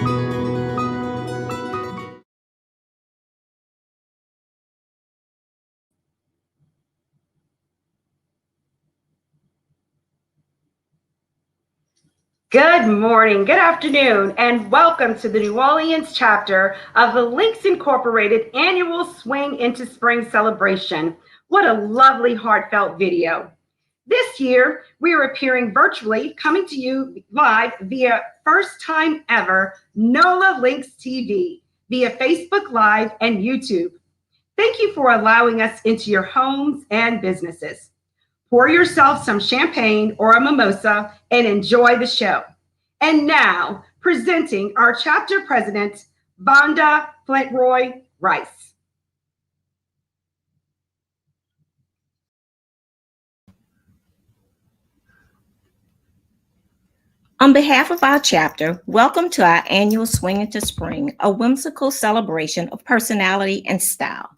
Good morning, good afternoon, and welcome to the New Orleans chapter of the Links Incorporated annual Swing into Spring celebration. What a lovely, heartfelt video. This year, we are appearing virtually, coming to you live via first time ever NOLA Links TV, via Facebook Live and YouTube. Thank you for allowing us into your homes and businesses. Pour yourself some champagne or a mimosa and enjoy the show. And now, presenting our chapter president, Vonda Flintroy Rice. On behalf of our chapter, welcome to our annual Swing into Spring, a whimsical celebration of personality and style.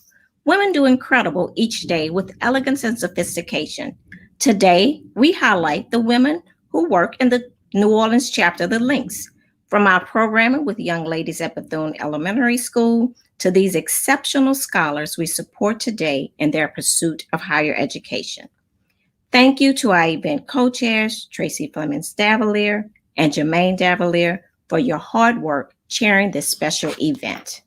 Women do incredible each day with elegance and sophistication. Today, we highlight the women who work in the New Orleans chapter of the Links. From our programming with young ladies at Bethune Elementary School to these exceptional scholars we support today in their pursuit of higher education. Thank you to our event co-chairs, Tracy Flemings Davalier and Jermaine Davalier, for your hard work chairing this special event.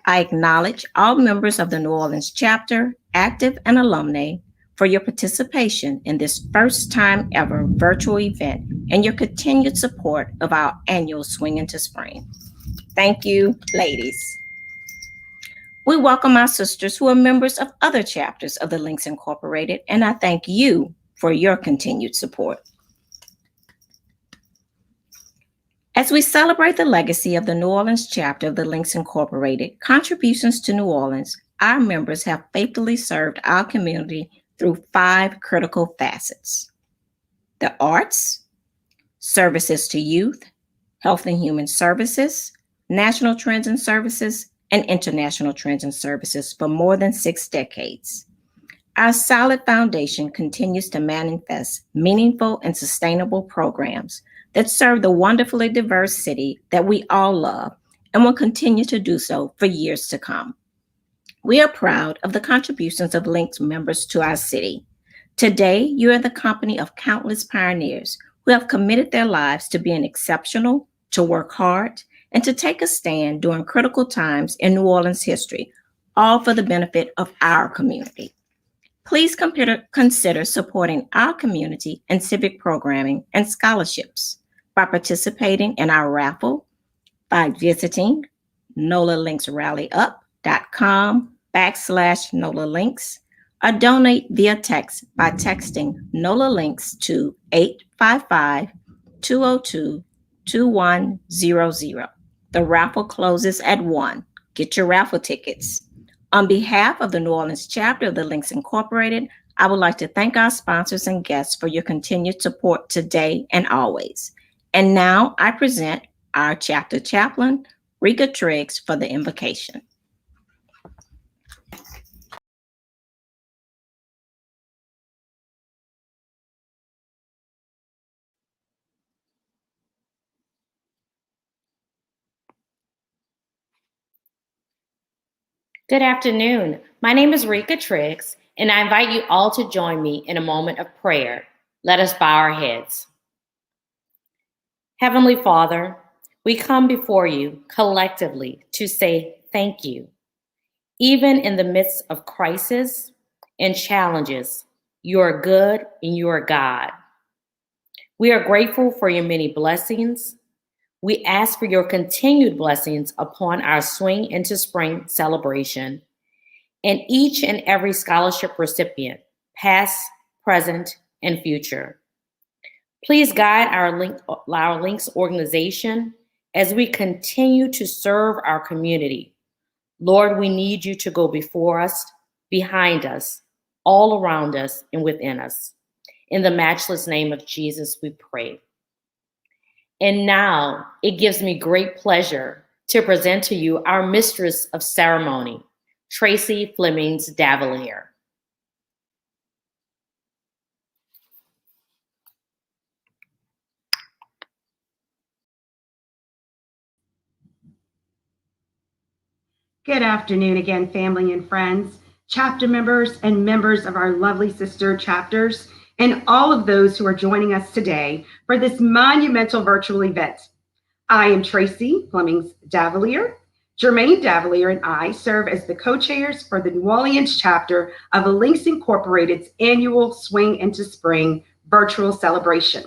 I acknowledge all members of the New Orleans chapter, active and alumni, for your participation in this first time ever virtual event and your continued support of our annual Swing into Spring. Thank you, ladies. We welcome our sisters who are members of other chapters of the Links Incorporated, and I thank you for your continued support. As we celebrate the legacy of the New Orleans chapter of the Links Incorporated, contributions to New Orleans, our members have faithfully served our community through 5 critical facets: the arts, services to youth, health and human services, national trends and services, and international trends and services for more than 6 decades. Our solid foundation continues to manifest meaningful and sustainable programs that serve the wonderfully diverse city that we all love and will continue to do so for years to come. We are proud of the contributions of Links members to our city. Today, you are the company of countless pioneers who have committed their lives to being exceptional, to work hard, and to take a stand during critical times in New Orleans history, all for the benefit of our community. Please consider supporting our community and civic programming and scholarships by participating in our raffle, by visiting nolalinksrallyup.com/NOLALinks, or donate via text by texting NOLA Links to 855-202-2100. The raffle closes at 1. Get your raffle tickets. On behalf of the New Orleans chapter of the Links Incorporated, I would like to thank our sponsors and guests for your continued support today and always. And now I present our chapter chaplain, Rika Triggs, for the invocation. Good afternoon. My name is Rika Triggs, and I invite you all to join me in a moment of prayer. Let us bow our heads. Heavenly Father, we come before you collectively to say thank you. Even in the midst of crisis and challenges, you are good and you are God. We are grateful for your many blessings. We ask for your continued blessings upon our Swing into Spring celebration and each and every scholarship recipient, past, present, and future. Please guide our Links organization as we continue to serve our community. Lord, we need you to go before us, behind us, all around us, and within us. In the matchless name of Jesus, we pray. And now it gives me great pleasure to present to you our mistress of ceremony, Tracy Flemings Davalier. Good afternoon again, family and friends, chapter members and members of our lovely sister chapters, and all of those who are joining us today for this monumental virtual event. I am Tracy Flemings Davalier. Jermaine Davalier and I serve as the co-chairs for the New Orleans chapter of the Links Incorporated's annual Swing into Spring virtual celebration.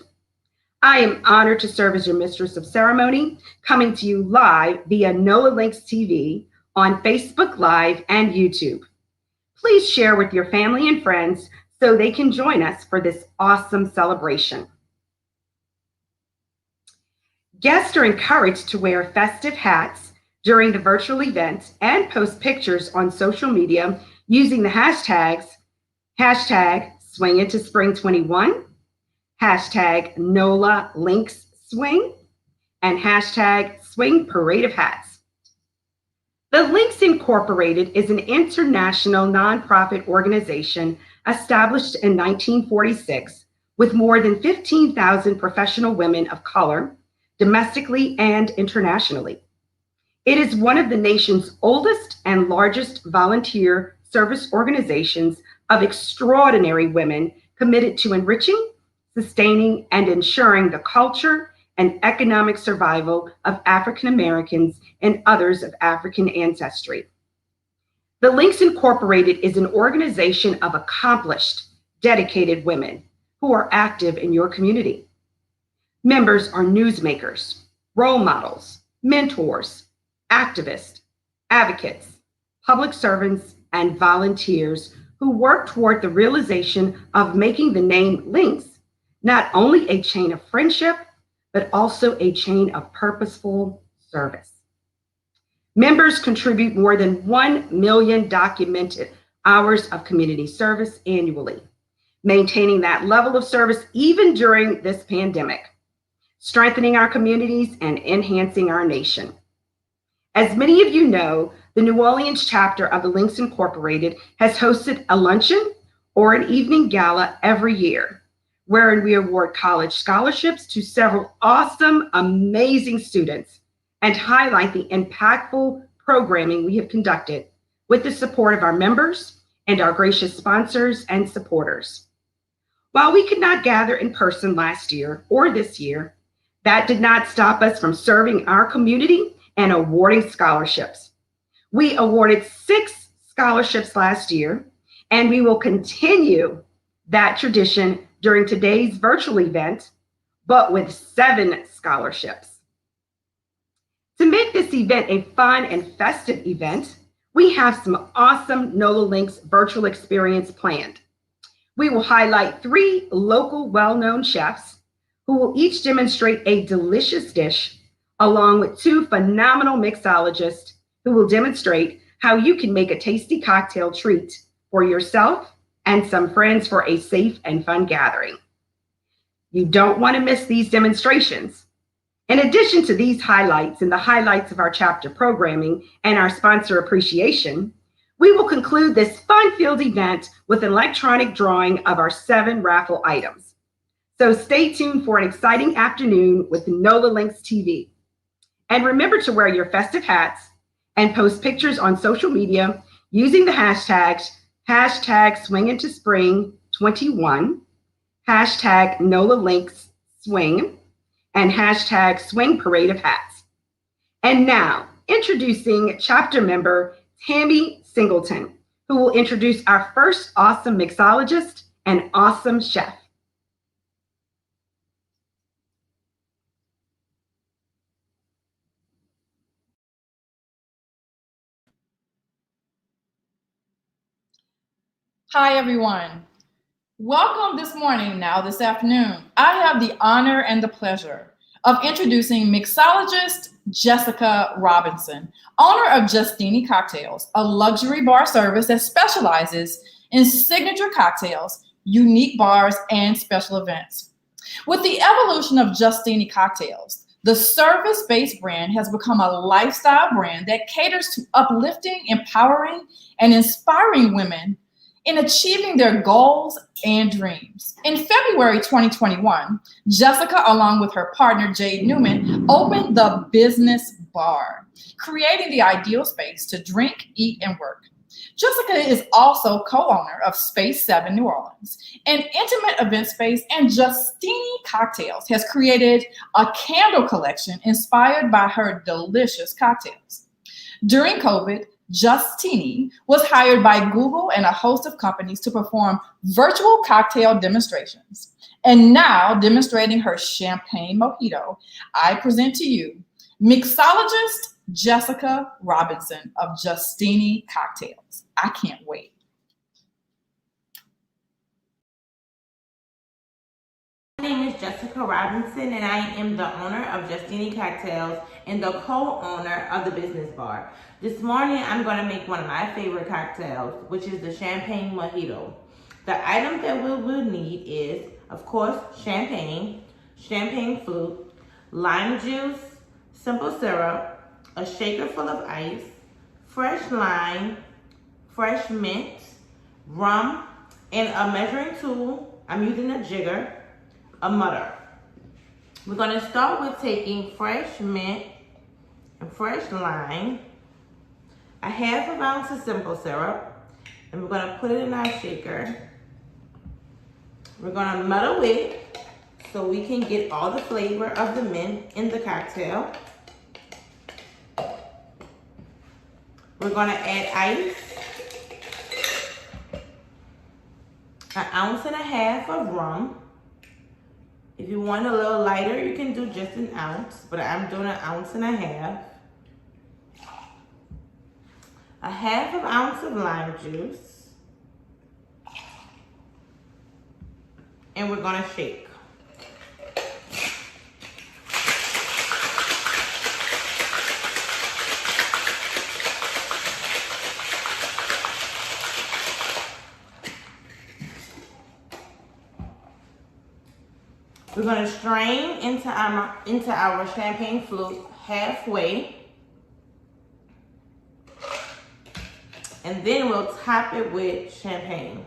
I am honored to serve as your mistress of ceremony, coming to you live via NOLA Links TV on Facebook Live and YouTube. Please share with your family and friends so they can join us for this awesome celebration. Guests are encouraged to wear festive hats during the virtual event and post pictures on social media using the hashtags #SwingIntoSpring21, #NOLALinksSwing, and #Swing Parade of Hats. The Links Incorporated is an international nonprofit organization established in 1946 with more than 15,000 professional women of color, domestically and internationally. It is one of the nation's oldest and largest volunteer service organizations of extraordinary women committed to enriching, sustaining, and ensuring the culture and economic survival of African Americans and others of African ancestry. The Links Incorporated is an organization of accomplished, dedicated women who are active in your community. Members are newsmakers, role models, mentors, activists, advocates, public servants, and volunteers who work toward the realization of making the name Links not only a chain of friendship, but also a chain of purposeful service. Members contribute more than 1 million documented hours of community service annually, maintaining that level of service even during this pandemic, strengthening our communities and enhancing our nation. As many of you know, the New Orleans chapter of the Links Incorporated has hosted a luncheon or an evening gala every year, wherein we award college scholarships to several awesome, amazing students and highlight the impactful programming we have conducted with the support of our members and our gracious sponsors and supporters. While we could not gather in person last year or this year, that did not stop us from serving our community and awarding scholarships. We awarded 6 scholarships last year, and we will continue that tradition during today's virtual event, but with 7 scholarships. To make this event a fun and festive event, we have some awesome NOLA Links virtual experience planned. We will highlight 3 local well-known chefs who will each demonstrate a delicious dish, along with 2 phenomenal mixologists who will demonstrate how you can make a tasty cocktail treat for yourself and some friends for a safe and fun gathering. You don't want to miss these demonstrations. In addition to these highlights and the highlights of our chapter programming and our sponsor appreciation, we will conclude this fun-filled event with an electronic drawing of our 7 raffle items. So stay tuned for an exciting afternoon with NOLA Links TV. And remember to wear your festive hats and post pictures on social media using the hashtags #SwingIntoSpring21, #NOLALinksSwing, and #Swing Parade of Hats. And now, introducing chapter member Tammy Singleton, who will introduce our first awesome mixologist and awesome chef. Hi, everyone. Welcome this afternoon. I have the honor and the pleasure of introducing mixologist Jessica Robinson, owner of Justini Cocktails, a luxury bar service that specializes in signature cocktails, unique bars, and special events. With the evolution of Justini Cocktails, the service-based brand has become a lifestyle brand that caters to uplifting, empowering, and inspiring women in achieving their goals and dreams. In February 2021, Jessica, along with her partner Jade Newman, opened the Business bar, creating the ideal space to drink, eat, and work. Jessica is also co-owner of Space 7 New Orleans, an intimate event space, and Justini Cocktails has created a candle collection inspired by her delicious cocktails. During COVID, Justini was hired by Google and a host of companies to perform virtual cocktail demonstrations. And now, demonstrating her champagne mojito, I present to you mixologist Jessica Robinson of Justini Cocktails. I can't wait. My name is Jessica Robinson, and I am the owner of Justini Cocktails and the co-owner of the business bar. This morning, I'm going to make one of my favorite cocktails, which is the champagne mojito. The item that we will need is, of course, champagne flute, lime juice, simple syrup, a shaker full of ice, fresh lime, fresh mint, rum, and a measuring tool. I'm using a jigger, a mutter. We're going to start with taking fresh mint and fresh lime, a half of an ounce of simple syrup, and we're going to put it in our shaker. We're going to muddle it so we can get all the flavor of the mint in the cocktail. We're going to add ice, an ounce and a half of rum. If you want a little lighter, you can do just an ounce, but I'm doing an ounce and a half. A half of an ounce of lime juice. And we're gonna shake. We're going to strain into our champagne flute halfway. And then we'll top it with champagne.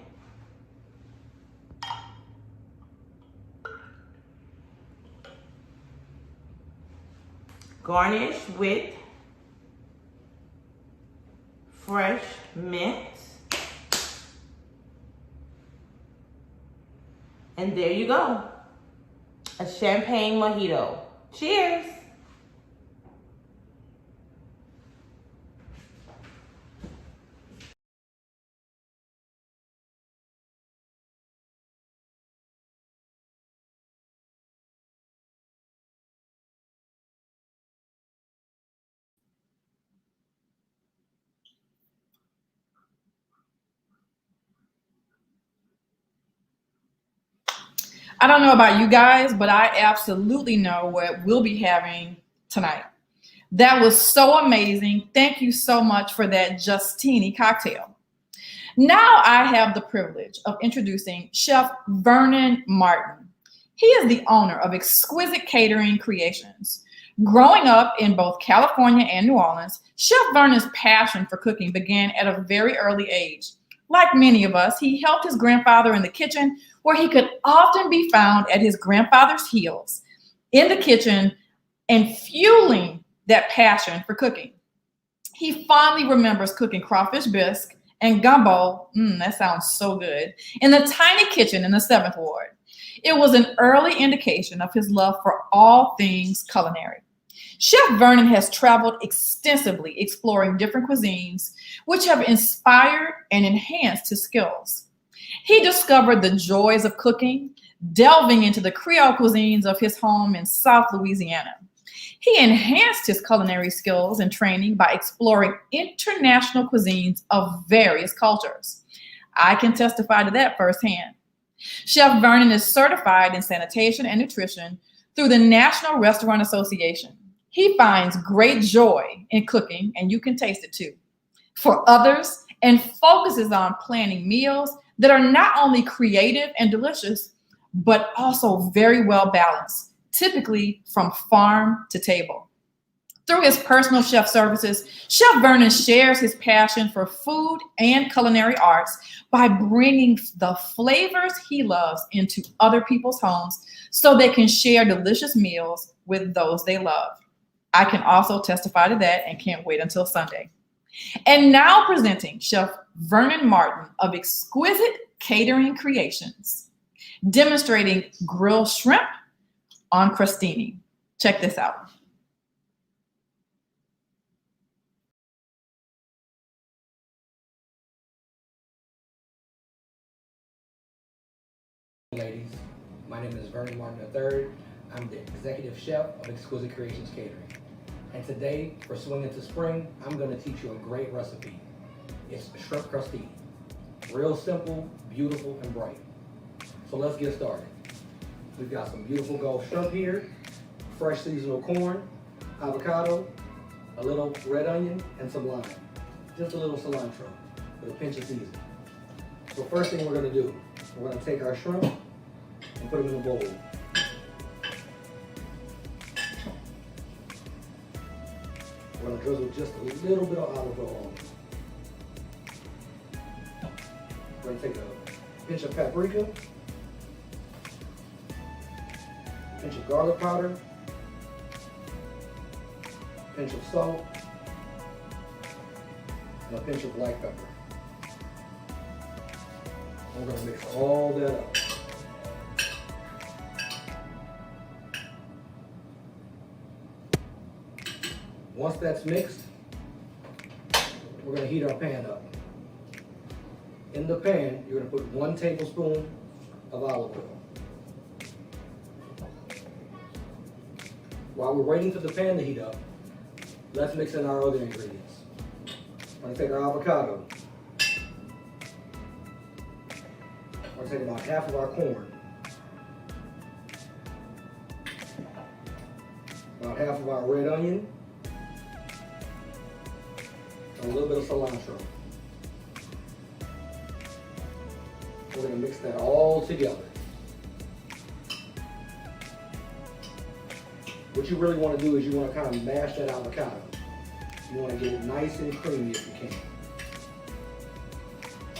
Garnish with fresh mint. And there you go. A champagne mojito. Cheers. I don't know about you guys, but I absolutely know what we'll be having tonight. That was so amazing. Thank you so much for that Justini cocktail. Now I have the privilege of introducing Chef Vernon Martin. He is the owner of Exquisite Catering Creations. Growing up in both California and New Orleans, Chef Vernon's passion for cooking began at a very early age. Like many of us, he helped his grandfather in the kitchen, where he could often be found at his grandfather's heels in the kitchen and fueling that passion for cooking. He fondly remembers cooking crawfish bisque and gumbo, that sounds so good, in the tiny kitchen in the 7th Ward. It was an early indication of his love for all things culinary. Chef Vernon has traveled extensively exploring different cuisines, which have inspired and enhanced his skills. He discovered the joys of cooking, delving into the Creole cuisines of his home in South Louisiana. He enhanced his culinary skills and training by exploring international cuisines of various cultures. I can testify to that firsthand. Chef Vernon is certified in sanitation and nutrition through the National Restaurant Association. He finds great joy in cooking, and you can taste it too, for others, and focuses on planning meals that are not only creative and delicious, but also very well balanced, typically from farm to table. Through his personal chef services, Chef Vernon shares his passion for food and culinary arts by bringing the flavors he loves into other people's homes so they can share delicious meals with those they love. I can also testify to that and can't wait until Sunday. And now presenting Chef Vernon Martin of Exquisite Catering Creations, demonstrating grilled shrimp on crostini. Check this out. Ladies, my name is Vernon Martin III. I'm the executive chef of Exquisite Creations Catering. And today, for Swing Into Spring, I'm going to teach you a great recipe. It's shrimp crostini. Real simple, beautiful, and bright. So let's get started. We've got some beautiful Gulf shrimp here, fresh seasonal corn, avocado, a little red onion, and some lime. Just a little cilantro with a pinch of seasoning. So first thing we're going to do, we're going to take our shrimp and put them in a bowl. We're going to drizzle just a little bit of olive oil on them. We're going to take a pinch of paprika, a pinch of garlic powder, a pinch of salt, and a pinch of black pepper. We're going to mix all that up. Once that's mixed, we're going to heat our pan up. In the pan, you're going to put 1 tablespoon of olive oil. While we're waiting for the pan to heat up, let's mix in our other ingredients. We're going to take our avocado. We're going to take about half of our corn. About half of our red onion. A little bit of cilantro. We're going to mix that all together. What you really want to do is you want to kind of mash that avocado. You want to get it nice and creamy if you can.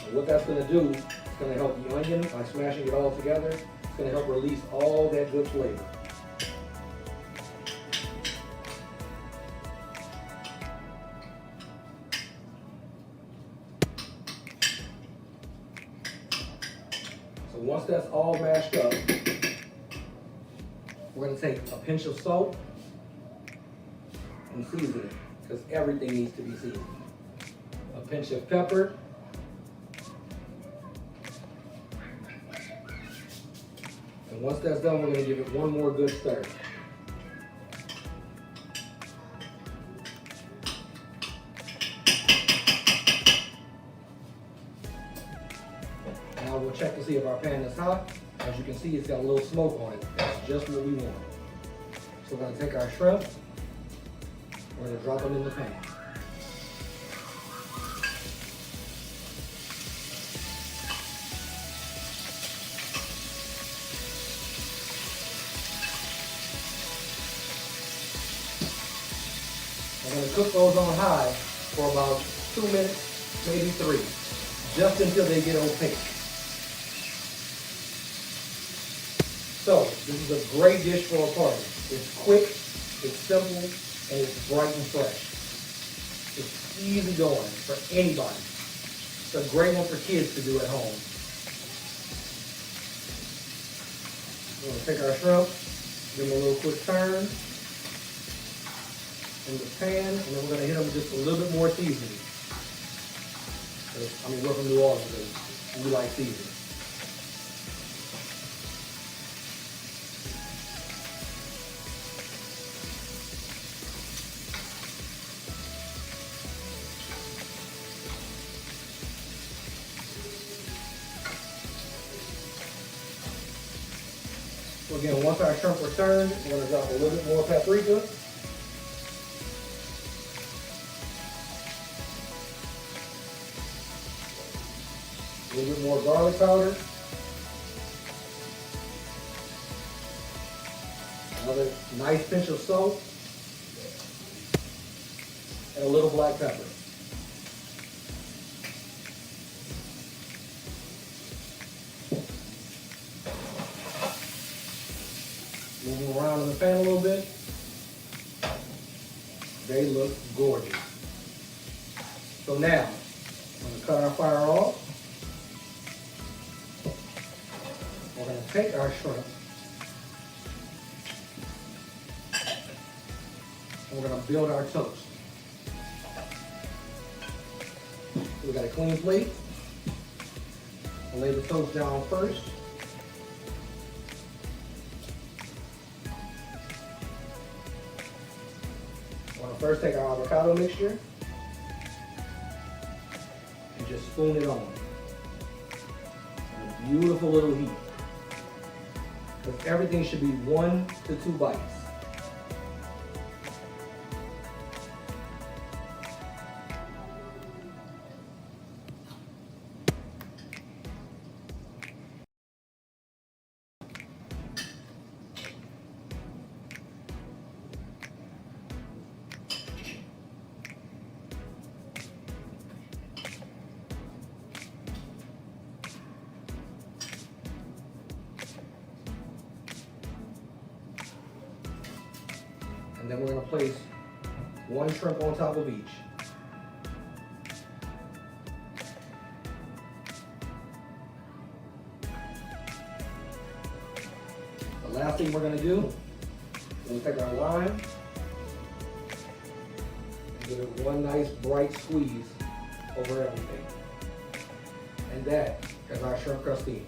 And what that's going to do, it's going to help the onion by smashing it all together. It's going to help release all that good flavor. So once that's all mashed up, we're going to take a pinch of salt and season it, because everything needs to be seasoned. A pinch of pepper, and once that's done, we're going to give it one more good stir. Now we'll check to see if our pan is hot. As you can see, it's got a little smoke on it. That's just what we want. So we're going to take our shrimp, we're going to drop them in the pan. I'm going to cook those on high for about 2 minutes, maybe 3, just until they get opaque. So, this is a great dish for a party. It's quick, it's simple, and it's bright and fresh. It's easy going for anybody. It's a great one for kids to do at home. We're going to take our shrimp, give them a little quick turn in the pan, and then we're going to hit them with just a little bit more seasoning. I mean, we're from New Orleans, and we like seasoning. So again, once our shrimp are turned, we're going to drop a little bit more paprika. A little bit more garlic powder. Another nice pinch of salt. And a little black pepper. Moving around in the pan a little bit. they look gorgeous. So now, I'm gonna cut our fire off. We're gonna take our shrimp. And we're gonna build our toast. So we got a clean plate. I'll lay the toast down first. We're gonna first take our avocado mixture and just spoon it on. A beautiful little heat. Because everything should be 1 to 2 bites. And then we're going to place 1 shrimp on top of each. The last thing we're going to do is take our lime and give it 1 nice bright squeeze over everything. And that is our shrimp crostini.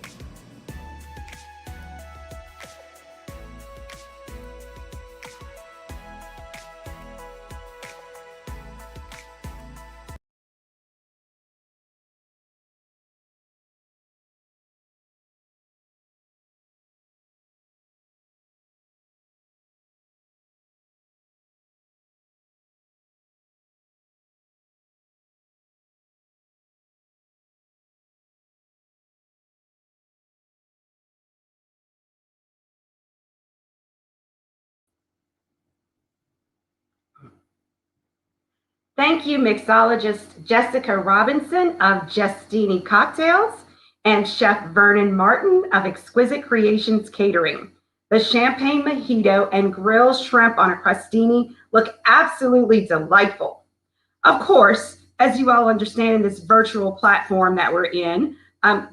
Thank you, mixologist Jessica Robinson of Justini Cocktails and Chef Vernon Martin of Exquisite Creations Catering. The champagne mojito and grilled shrimp on a crostini look absolutely delightful. Of course, as you all understand in this virtual platform that we're in,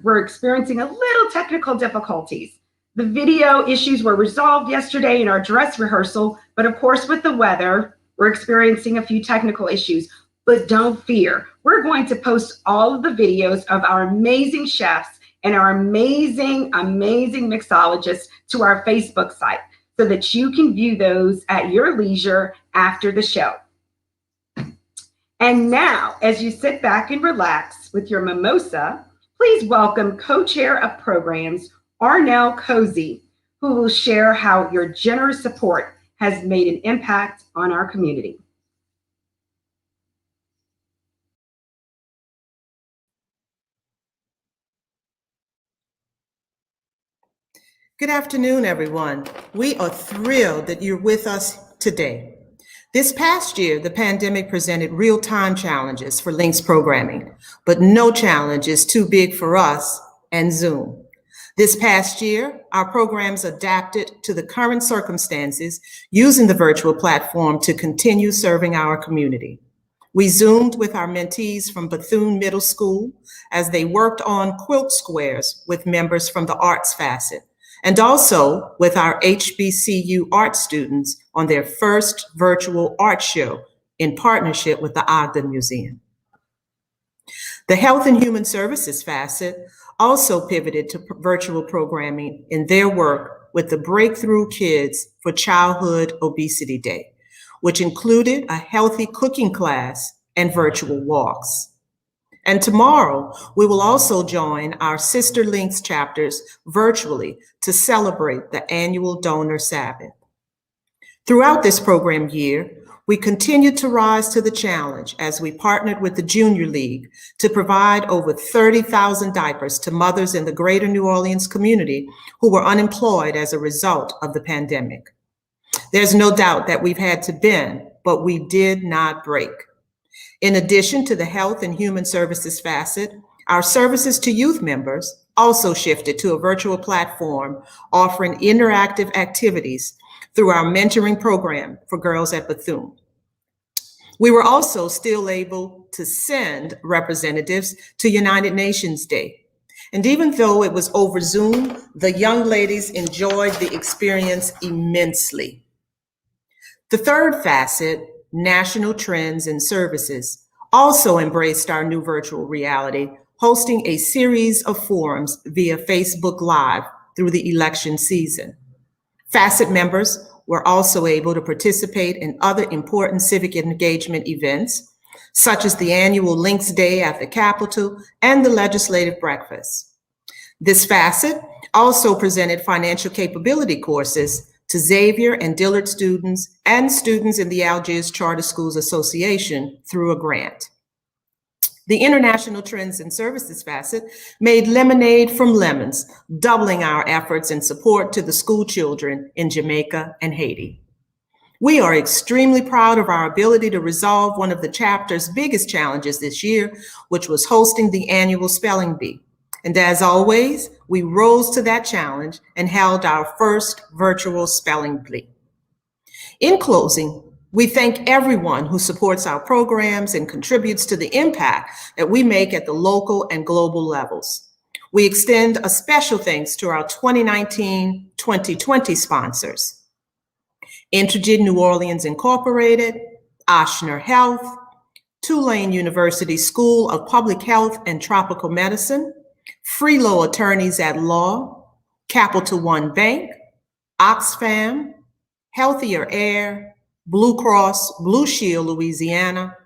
we're experiencing a little technical difficulties. The video issues were resolved yesterday in our dress rehearsal, but of course with the weather, we're experiencing a few technical issues, but don't fear. We're going to post all of the videos of our amazing chefs and our amazing mixologists to our Facebook site so that you can view those at your leisure after the show. And now, as you sit back and relax with your mimosa, please welcome co-chair of programs, Arnell Cozy, who will share how your generous support has made an impact on our community. Good afternoon, everyone. We are thrilled that you're with us today. This past year, the pandemic presented real-time challenges for Link's programming, but no challenge is too big for us and Zoom. This past year, our programs adapted to the current circumstances using the virtual platform to continue serving our community. We Zoomed with our mentees from Bethune Middle School as they worked on quilt squares with members from the arts facet, and also with our HBCU art students on their first virtual art show in partnership with the Ogden Museum. The Health and Human Services facet also pivoted to virtual programming in their work with the Breakthrough Kids for Childhood Obesity Day, which included a healthy cooking class and virtual walks. And tomorrow, we will also join our Sister Links chapters virtually to celebrate the annual Donor Sabbath. Throughout this program year, we continued to rise to the challenge as we partnered with the Junior League to provide over 30,000 diapers to mothers in the greater New Orleans community who were unemployed as a result of the pandemic. There's no doubt that we've had to bend, but we did not break. In addition to the Health and Human Services facet, our services to youth members also shifted to a virtual platform offering interactive activities through our mentoring program for girls at Bethune. We were also still able to send representatives to United Nations Day. And even though it was over Zoom, the young ladies enjoyed the experience immensely. The third facet, national trends and services, also embraced our new virtual reality, hosting a series of forums via Facebook Live through the election season. Facet members were also able to participate in other important civic engagement events, such as the annual Links Day at the Capitol and the Legislative Breakfast. This facet also presented financial capability courses to Xavier and Dillard students and students in the Algiers Charter Schools Association through a grant. The International Trends and Services facet made lemonade from lemons, doubling our efforts and support to the school children in Jamaica and Haiti. We are extremely proud of our ability to resolve one of the chapter's biggest challenges this year, which was hosting the annual spelling bee. And as always, we rose to that challenge and held our first virtual spelling bee. In closing, we thank everyone who supports our programs and contributes to the impact that we make at the local and global levels. We extend a special thanks to our 2019-2020 sponsors: Introgen New Orleans Incorporated, Ochsner Health, Tulane University School of Public Health and Tropical Medicine, Freelo Attorneys at Law, Capital One Bank, Oxfam, Healthier Air, Blue Cross Blue Shield Louisiana,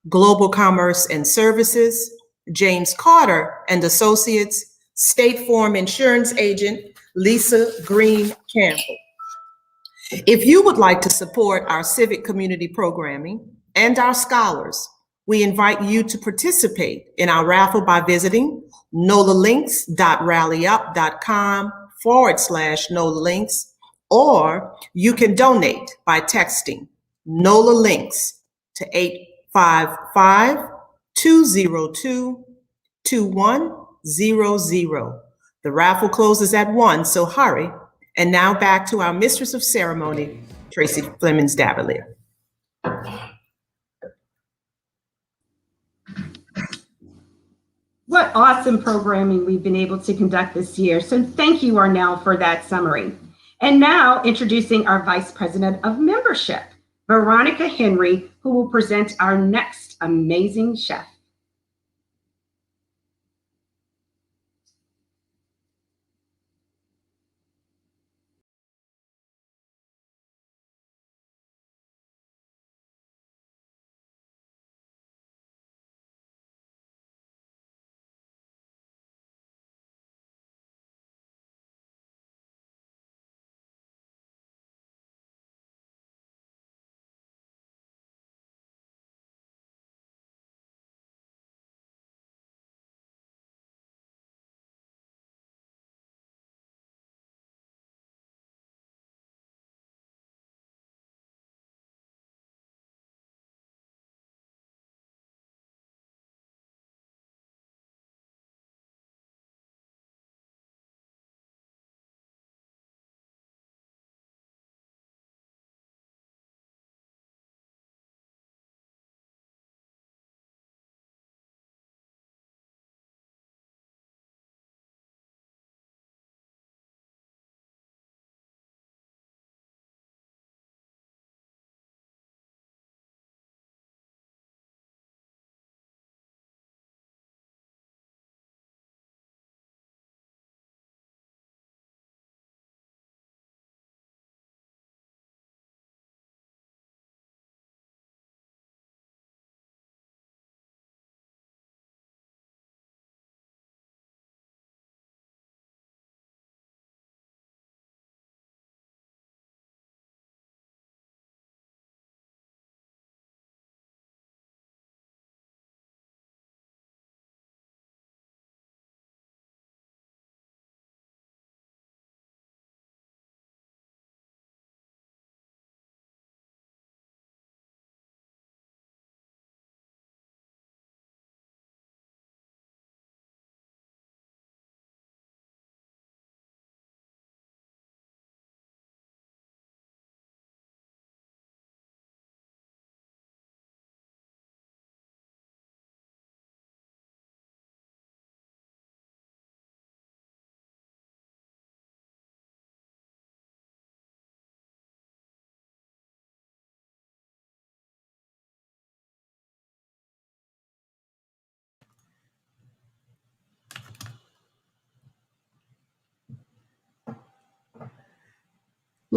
Global Commerce and Services, James Carter and Associates, State Farm Insurance Agent Lisa Green Campbell. If you would like to support our civic community programming and our scholars, we invite you to participate in our raffle by visiting nolalinks.rallyup.com/nolalinks, or you can donate by texting NOLA Links to 855-202-2100. The raffle closes at 1, so hurry. And now back to our Mistress of Ceremony, Tracy Flemings Davalier. What awesome programming we've been able to conduct this year. So thank you, Arnell, for that summary. And now introducing our Vice President of Membership, Veronica Henry, who will present our next amazing chef.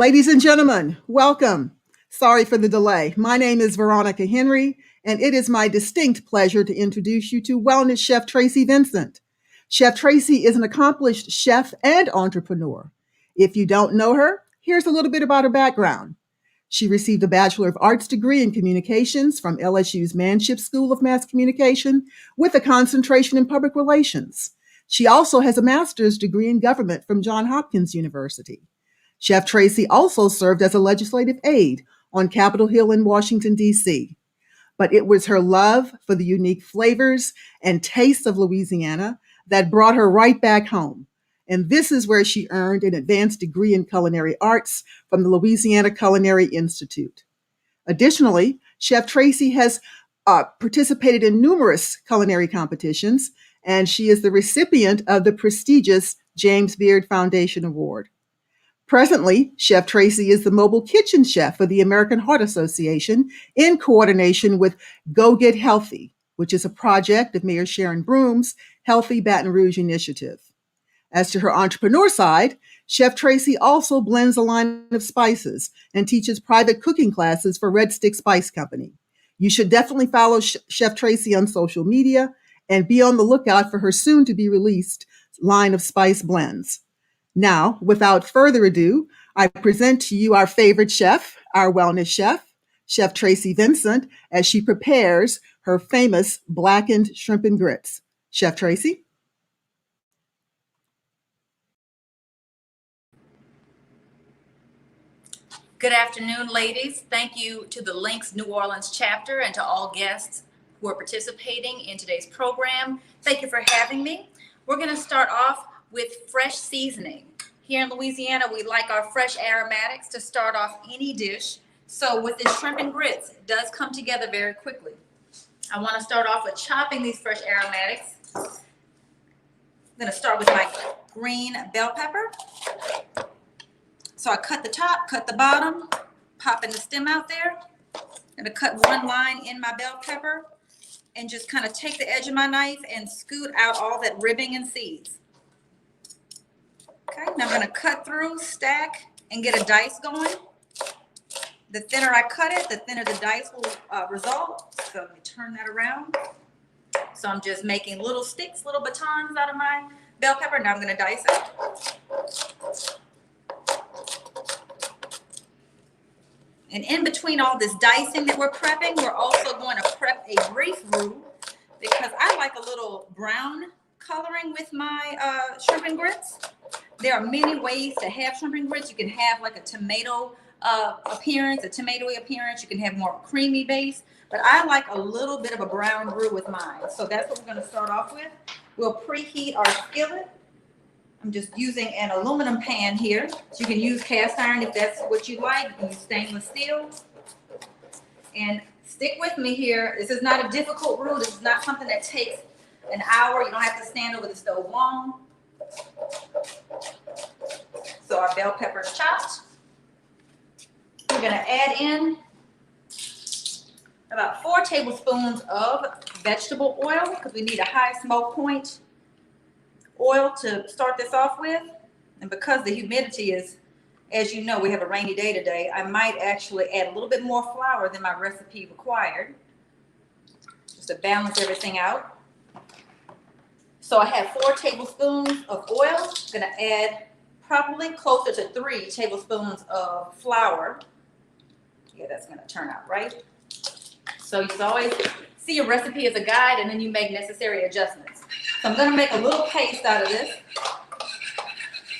Ladies and gentlemen, welcome. Sorry for the delay. My name is Veronica Henry, and it is my distinct pleasure to introduce you to Wellness Chef Tracy Vincent. Chef Tracy is an accomplished chef and entrepreneur. If you don't know her, here's a little bit about her background. She received a Bachelor of Arts degree in Communications from LSU's Manship School of Mass Communication with a concentration in Public Relations. She also has a master's degree in government from Johns Hopkins University. Chef Tracy also served as a legislative aide on Capitol Hill in Washington, D.C. But it was her love for the unique flavors and tastes of Louisiana that brought her right back home. And this is where she earned an advanced degree in culinary arts from the Louisiana Culinary Institute. Additionally, Chef Tracy has participated in numerous culinary competitions, and she is the recipient of the prestigious James Beard Foundation Award. Presently, Chef Tracy is the mobile kitchen chef for the American Heart Association in coordination with Go Get Healthy, which is a project of Mayor Sharon Broom's Healthy Baton Rouge initiative. As to her entrepreneur side, Chef Tracy also blends a line of spices and teaches private cooking classes for Red Stick Spice Company. You should definitely follow Chef Tracy on social media and be on the lookout for her soon-to-be-released line of spice blends. Now, without further ado, I present to you our favorite chef, our wellness chef, Chef Tracy Vincent, as she prepares her famous blackened shrimp and grits. Chef Tracy? Good afternoon, ladies. Thank you to the Links New Orleans chapter and to all guests who are participating in today's program. Thank you for having me. We're going to start off with fresh seasoning. Here in Louisiana, we like our fresh aromatics to start off any dish. So with this shrimp and grits, it does come together very quickly. I want to start off with chopping these fresh aromatics. I'm going to start with my green bell pepper. So I cut the top, cut the bottom, popping the stem out there. I'm going to cut one line in my bell pepper and just kind of take the edge of my knife and scoot out all that ribbing and seeds. Okay, now I'm going to cut through, stack, and get a dice going. The thinner I cut it, the thinner the dice will result. So let me turn that around. So I'm just making little sticks, little batons out of my bell pepper. Now I'm going to dice it. And in between all this dicing that we're prepping, we're also going to prep a reef roux because I like a little brown coloring with my shrimp and grits. There are many ways to have shrimp and grits. You can have like a tomato appearance, a tomatoey appearance. You can have more of a creamy base, but I like a little bit of a brown roux with mine. So that's what we're going to start off with. We'll preheat our skillet. I'm just using an aluminum pan here. So you can use cast iron if that's what you like. You can use stainless steel. And stick with me here. This is not a difficult roux. This is not something that takes an hour. You don't have to stand over the stove long. So our bell pepper is chopped. We're going to add in about 4 tablespoons of vegetable oil because we need a high smoke point oil to start this off with. And because the humidity is, as you know, we have a rainy day today, I might actually add a little bit more flour than my recipe required just to balance everything out. So I have 4 tablespoons of oil. I'm going to add probably closer to 3 tablespoons of flour. Yeah, that's going to turn out right. So you can always see your recipe as a guide and then you make necessary adjustments. So I'm going to make a little paste out of this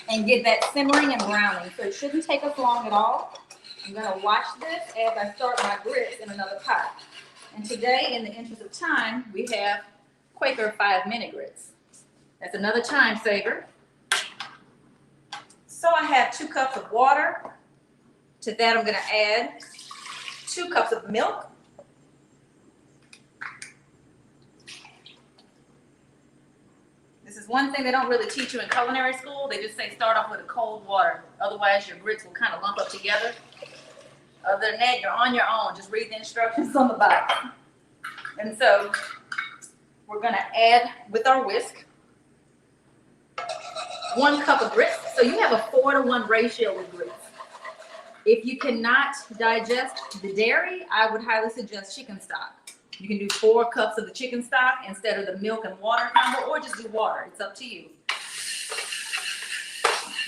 and get that simmering and browning. So it shouldn't take us long at all. I'm going to watch this as I start my grits in another pot. And today, in the interest of time, we have Quaker 5-minute grits. That's another time saver. So I have 2 cups of water. To that, I'm going to add 2 cups of milk. This is one thing they don't really teach you in culinary school. They just say start off with a cold water. Otherwise, your grits will kind of lump up together. Other than that, you're on your own. Just read the instructions on the box. And so we're going to add with our whisk 1 cup of grits. So you have a 4-to-1 ratio with grits. If you cannot digest the dairy, I would highly suggest chicken stock. You can do 4 cups of the chicken stock instead of the milk and water combo, or just do water. It's up to you.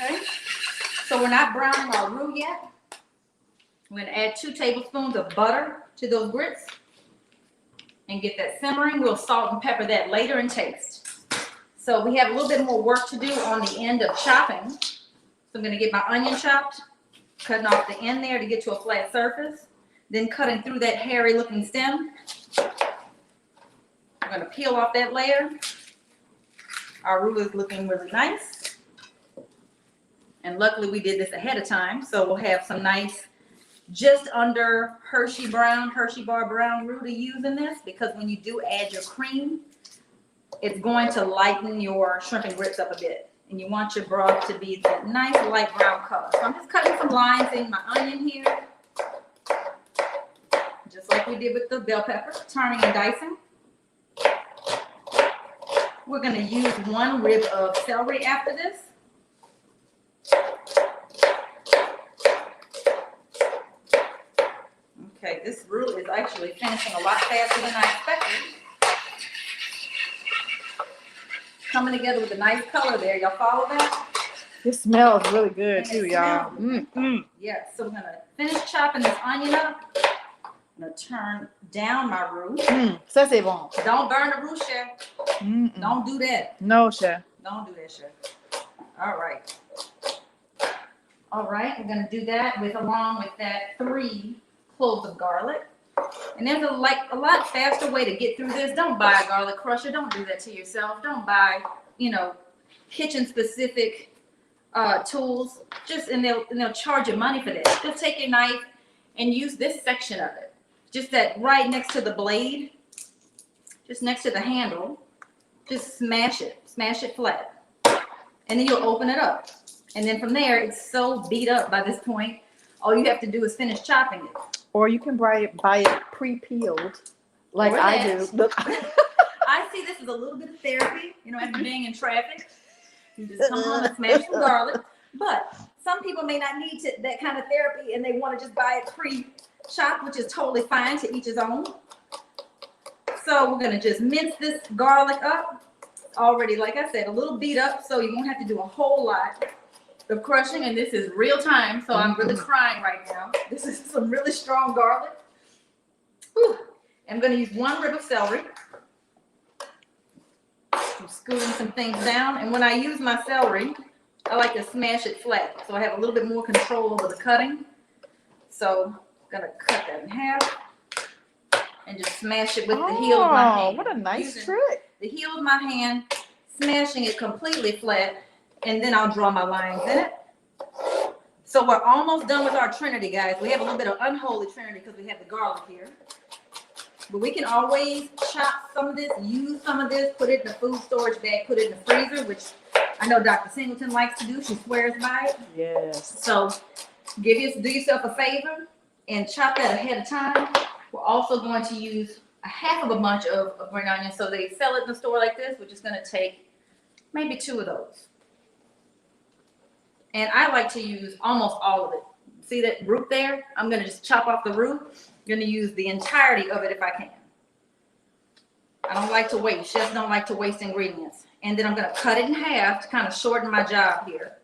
Okay, so we're not browning our roux yet. We're gonna add 2 tablespoons of butter to those grits and get that simmering. We'll salt and pepper that later and taste. So we have a little bit more work to do on the end of chopping. So I'm gonna get my onion chopped, cutting off the end there to get to a flat surface, then cutting through that hairy looking stem. I'm gonna peel off that layer. Our roux is looking really nice. And luckily we did this ahead of time, so we'll have some nice, just under Hershey bar brown roux to use in this, because when you do add your cream, it's going to lighten your shrimp and grits up a bit. And you want your broth to be that nice light brown color. So I'm just cutting some lines in my onion here, just like we did with the bell pepper, turning and dicing. We're going to use 1 rib of celery after this. Okay, this roux is actually finishing a lot faster than I expected. Coming together with a nice color there. Y'all follow that? This smells really good And too, it y'all. smells- Yes, so we're gonna finish chopping this onion up. I'm gonna turn down my roux. Ça c'est bon. Don't burn the roux, chef. Don't do that. No, chef. Don't do that, chef. All right. All right, we're gonna do that along with that 3 cloves of garlic. And there's a lot faster way to get through this. Don't buy a garlic crusher. Don't do that to yourself. Don't buy, kitchen specific tools. And they'll charge you money for that. Just take your knife and use this section of it. Just that right next to the blade, just next to the handle. Just smash it flat. And then you'll open it up. And then from there, it's so beat up by this point, all you have to do is finish chopping it. Or you can buy it pre-peeled, like I do. Look. I see this as a little bit of therapy, after being in traffic. You just come home and smash some garlic. But some people may not need that kind of therapy, and they want to just buy it pre-chopped, which is totally fine, to each his own. So we're going to just mince this garlic up. Already, like I said, a little beat up, so you won't have to do a whole lot of crushing. And this is real time, so I'm really crying right now. This is some really strong garlic. Whew. I'm going to use 1 rib of celery. I'm scooting some things down, and when I use my celery, I like to smash it flat, so I have a little bit more control over the cutting. So I'm going to cut that in half and just smash it with the heel of my hand. What a nice Using trick. the heel of my hand, smashing it completely flat, and then I'll draw my lines in it. So we're almost done with our trinity, guys. We have a little bit of unholy trinity because we have the garlic here. But we can always chop some of this, use some of this, put it in the food storage bag, put it in the freezer, which I know Dr. Singleton likes to do. She swears by it. Yes. So do yourself a favor and chop that ahead of time. We're also going to use a half of a bunch of green onions. So they sell it in the store like this, which is going to take maybe 2 of those. And I like to use almost all of it. See that root there? I'm going to just chop off the root. I'm going to use the entirety of it if I can. I don't like to waste. Chefs don't like to waste ingredients. And then I'm going to cut it in half to kind of shorten my job here.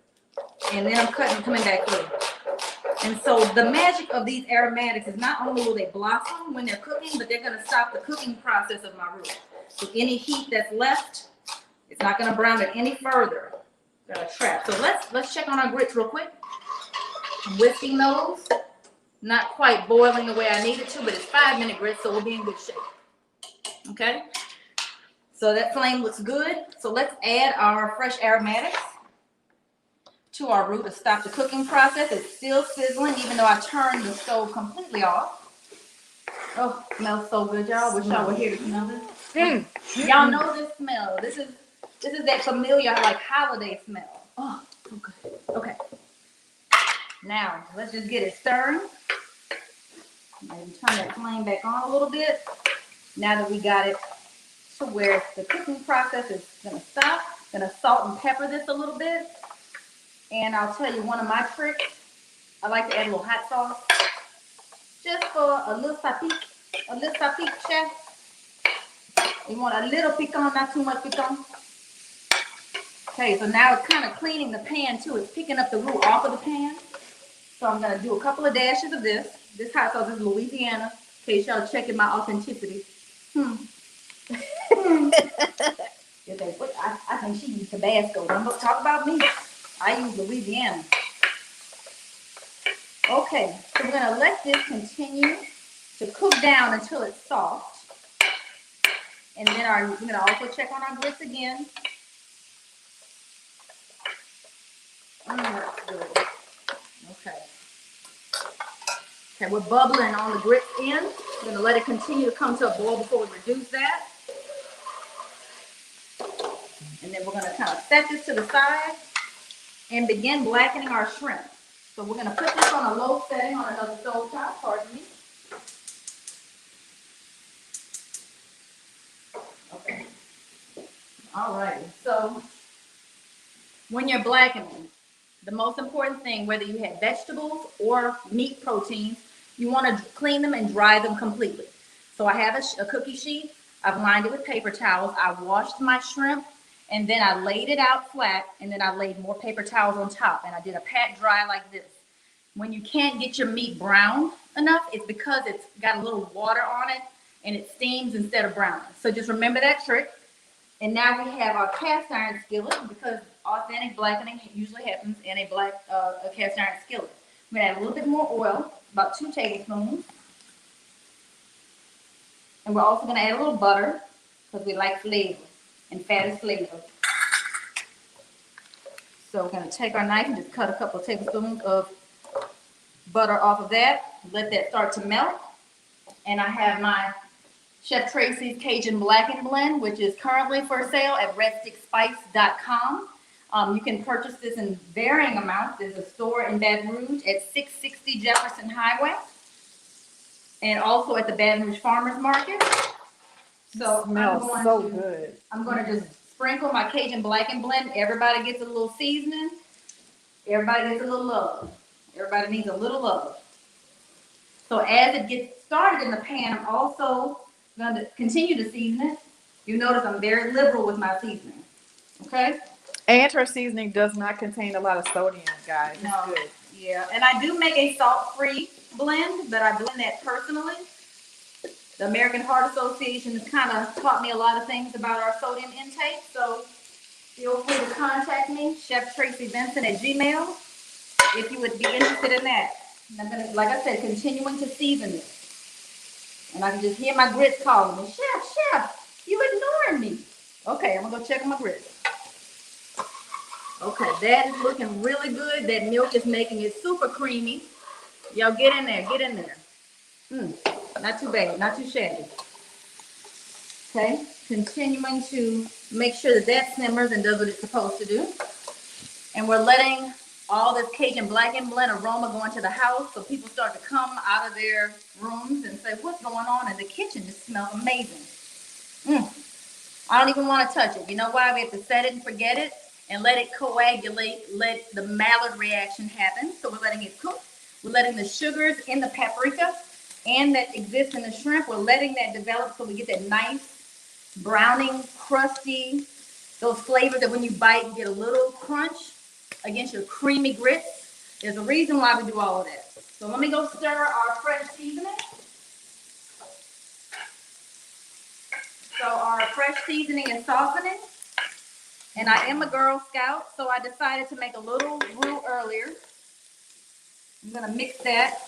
And then I'm coming back through. And so the magic of these aromatics is not only will they blossom when they're cooking, but they're going to stop the cooking process of my roux. So any heat that's left, it's not going to brown it any further. Got a trap. So let's check on our grits real quick. I'm whisking those. Not quite boiling the way I need it to, but it's 5-minute grits, so we'll be in good shape. Okay? So that flame looks good. So let's add our fresh aromatics to our roux to stop the cooking process. It's still sizzling, even though I turned the stove completely off. Oh, it smells so good, y'all. Wish y'all were here to smell this. Y'all know this smell. This is that familiar, like, holiday smell. Oh, okay. Okay. Now, let's just get it stirring. And turn that flame back on a little bit. Now that we got it to where the cooking process is going to stop, I'm going to salt and pepper this a little bit. And I'll tell you one of my tricks I like to add a little hot sauce. Just for a little sapic, chef. You want a little piquant, not too much piquant. Okay, so now it's kind of cleaning the pan too. It's picking up the roux off of the pan. So I'm gonna do a couple of dashes of this. This hot sauce is Louisiana, in case y'all checking my authenticity. I think she used Tabasco. Don't talk about me. I use Louisiana. Okay, so we're gonna let this continue to cook down until it's soft. And then we're gonna also check on our grits again. That's good. Okay. Okay, we're bubbling on the grits end. We're gonna let it continue to come to a boil before we reduce that. And then we're gonna kind of set this to the side and begin blackening our shrimp. So we're gonna put this on a low setting on another stove top, pardon me. Okay. All right, so when you're blackening, the most important thing, whether you have vegetables or meat proteins, you want to clean them and dry them completely. So I have a cookie sheet. I've lined it with paper towels. I washed my shrimp, and then I laid it out flat, and then I laid more paper towels on top, and I did a pat dry like this. When you can't get your meat brown enough, it's because it's got a little water on it, and it steams instead of browning. So just remember that trick. And now we have our cast iron skillet, because authentic blackening usually happens in a cast iron skillet. We're gonna add a little bit more oil, about 2 tablespoons. And we're also gonna add a little butter, because we like flavor, and fat is flavor. So we're gonna take our knife and just cut a couple of tablespoons of butter off of that, let that start to melt. And I have my Chef Tracy's Cajun Blackened Blend, which is currently for sale at redstickspice.com. You can purchase this in varying amounts. There's a store in Baton Rouge at 660 Jefferson Highway, and also at the Baton Rouge Farmers Market. So Good. I'm going to just sprinkle my Cajun Blackened Blend. Everybody gets a little seasoning. Everybody gets a little love. Everybody needs a little love. So as it gets started in the pan, I'm also going to continue to season it. You notice I'm very liberal with my seasoning. Okay? And her seasoning does not contain a lot of sodium, guys. It's No. good. Yeah, and I do make a salt-free blend, but I blend that personally. The American Heart Association has kind of taught me a lot of things about our sodium intake, so feel free to contact me, Chef Tracy Vincent at Gmail, if you would be interested in that. And I'm gonna, like I said, continuing to season it. And I can just hear my grits calling me, Chef, you ignoring me. Okay, I'm gonna go check on my grits. Okay, that is looking really good. That milk is making it super creamy. Y'all get in there, get in there. Not too bad, not too shabby. Okay, continuing to make sure that that simmers and does what it's supposed to do. And we're letting all this Cajun Blackened Blend aroma go into the house, so people start to come out of their rooms and say, what's going on in the kitchen? This smells amazing. I don't even want to touch it. You know why? We have to set it and forget it and let it coagulate, let the Maillard reaction happen. So we're letting it cook. We're letting the sugars in the paprika and that exists in the shrimp, we're letting that develop so we get that nice browning, crusty, those flavors that when you bite, you get a little crunch against your creamy grits. There's a reason why we do all of that. So let me go stir our fresh seasoning. So our fresh seasoning is softening. And I am a Girl Scout, so I decided to make a little roux earlier. I'm gonna mix that.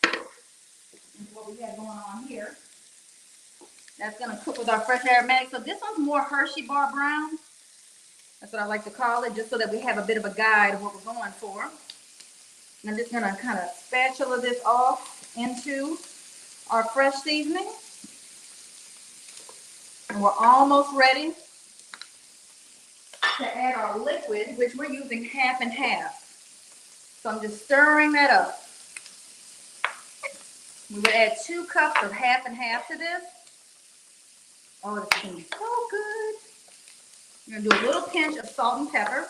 That's what we have going on here. That's gonna cook with our fresh aromatics. So this one's more Hershey bar brown. That's what I like to call it, just so that we have a bit of a guide of what we're going for. And I'm just gonna kind of spatula this off into our fresh seasoning. And we're almost ready to add our liquid, which we're using half and half. So I'm just stirring that up. We would add 2 cups of half and half to this. Oh, this is gonna be so good. You're gonna do a little pinch of salt and pepper.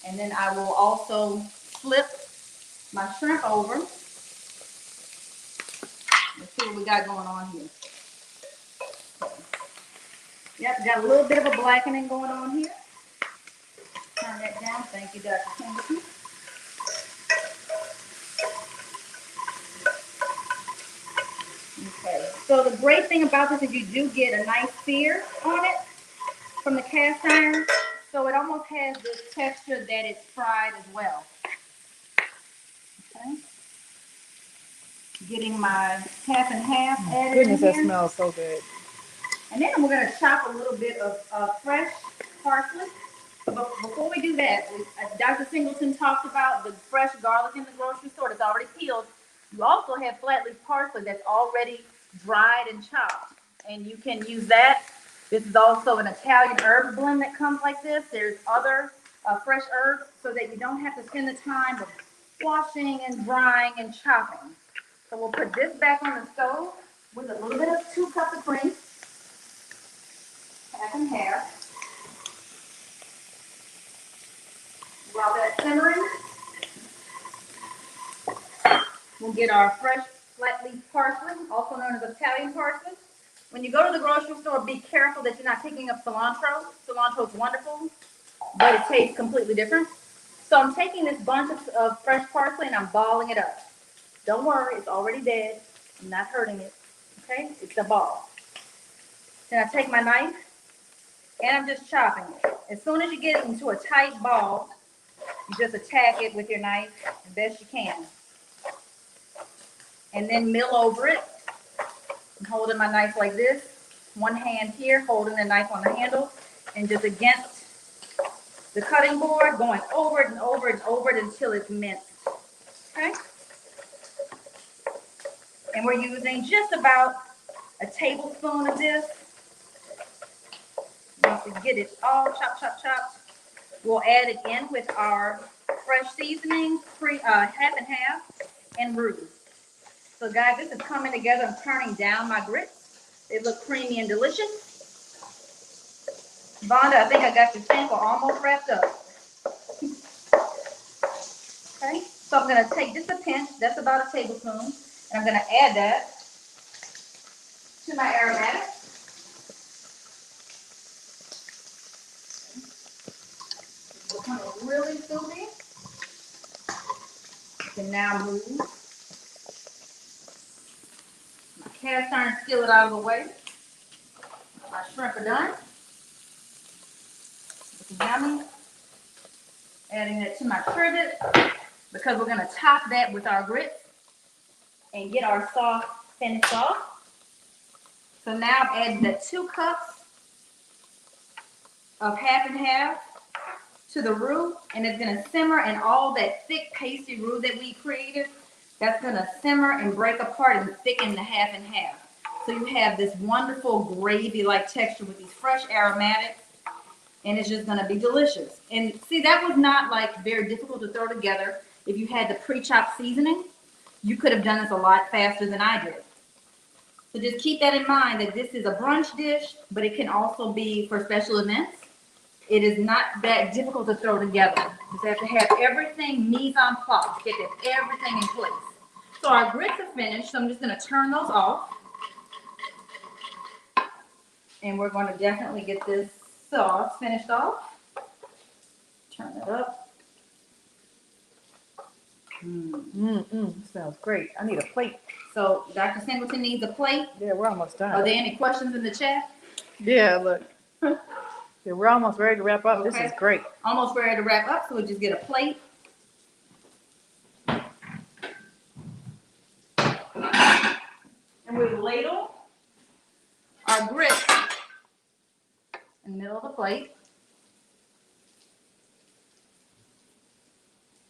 And then I will also flip my shrimp over. Let's see what we got going on here. Yep, got a little bit of a blackening going on here. Turn that down. Thank you, Dr. Singleton. Okay, so the great thing about this is you do get a nice sear on it from the cast iron. So it almost has this texture that it's fried as well. Okay. Getting my half and half added Goodness, in that here. smells so good. And then we're going to chop a little bit of fresh parsley. But before we do that, Dr. Singleton talked about the fresh garlic in the grocery store that's already peeled. You also have flat leaf parsley that's already dried and chopped. And you can use that. This is also an Italian herb blend that comes like this. There's other fresh herbs so that you don't have to spend the time of washing and drying and chopping. So we'll put this back on the stove with a little bit of 2 cups of cream. Half and half. While that's simmering, we'll get our fresh flat leaf parsley, also known as Italian parsley. When you go to the grocery store, be careful that you're not picking up cilantro. Cilantro is wonderful, but it tastes completely different. So I'm taking this bunch of fresh parsley and I'm balling it up. Don't worry, it's already dead. I'm not hurting it. Okay, it's a ball. Then I take my knife and I'm just chopping it. As soon as you get it into a tight ball, you just attack it with your knife as best you can. And then mill over it. I'm holding my knife like this. One hand here, holding the knife on the handle, and just against the cutting board, going over it and over it and over it until it's minced. Okay? And we're using just about a tablespoon of this. Once we get it all chopped, we'll add it in with our fresh seasoning, half and half, and roux. So guys, this is coming together. I'm turning down my grits. They look creamy and delicious. Vonda, I think I got your sample almost wrapped up. Okay, so I'm gonna take just a pinch, that's about a tablespoon, and I'm gonna add that to my aromatic. Becoming really soupy. You can now move my cast iron skillet out of the way. My shrimp are done. Looking yummy. Adding it to my trivet because we're gonna top that with our grits and get our sauce finished off. So now I've added the 2 cups of half and half to the roux, and it's gonna simmer, and all that thick pasty roux that we created, that's gonna simmer and break apart and thicken the half and half. So you have this wonderful gravy-like texture with these fresh aromatics, and it's just gonna be delicious. And see, that was not like very difficult to throw together. If you had the pre-chopped seasoning, you could have done this a lot faster than I did. So just keep that in mind that this is a brunch dish, but it can also be for special events. It is not that difficult to throw together. You just have to have everything mise en place, get everything in place. So our grits are finished, so I'm just gonna turn those off. And we're gonna definitely get this sauce finished off. Turn it up. Smells great. I need a plate. So Dr. Singleton needs a plate. Yeah, we're almost done. Are there any questions in the chat? Yeah, look. Yeah, we're almost ready to wrap up. Okay. This is great. Almost ready to wrap up, so we'll just get a plate. And we ladle our grits in the middle of the plate.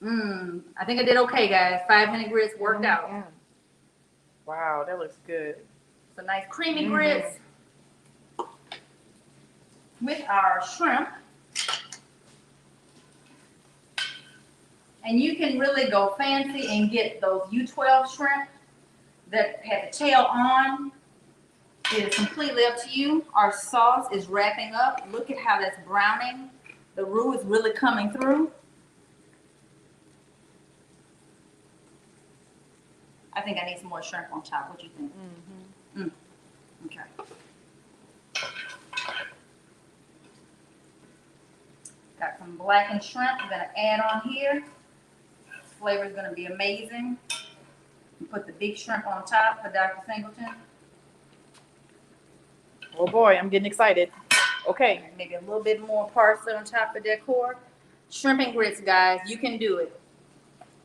I think I did okay, guys. 5-minute grits worked out. Wow, that looks good. It's a nice creamy grits with our shrimp. And you can really go fancy and get those U12 shrimp that have the tail on. It is completely up to you. Our sauce is wrapping up. Look at how that's browning. The roux is really coming through. I think I need some more shrimp on top. What do you think? Okay. Got some blackened shrimp I'm gonna add on here. Flavor is gonna be amazing. Put the big shrimp on top for Dr. Singleton. Oh boy, I'm getting excited. Okay. Maybe a little bit more parsley on top of decor. Shrimp and grits, guys. You can do it.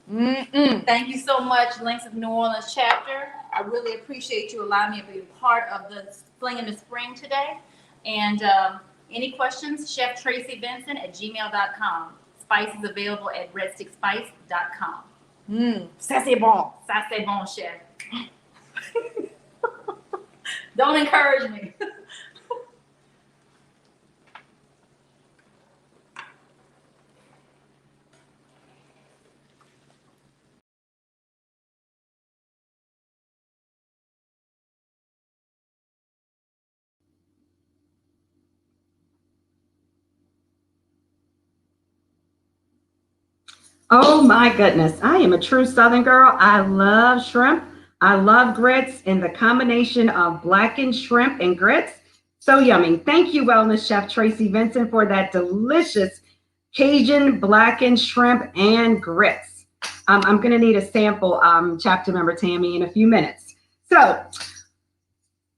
Thank you so much, Links of New Orleans chapter. I really appreciate you allowing me to be part of the Fling in the Spring today. And any questions, Chef Tracy Benson at gmail.com. Spice is available at redstickspice.com. Ça c'est bon. Ça c'est bon, chef. Don't encourage me. Oh my goodness. I am a true Southern girl. I love shrimp. I love grits, and the combination of blackened shrimp and grits, so yummy. Thank you, Wellness Chef Tracy Vincent, for that delicious Cajun blackened shrimp and grits. I'm going to need a sample, chapter member Tammy, in a few minutes. So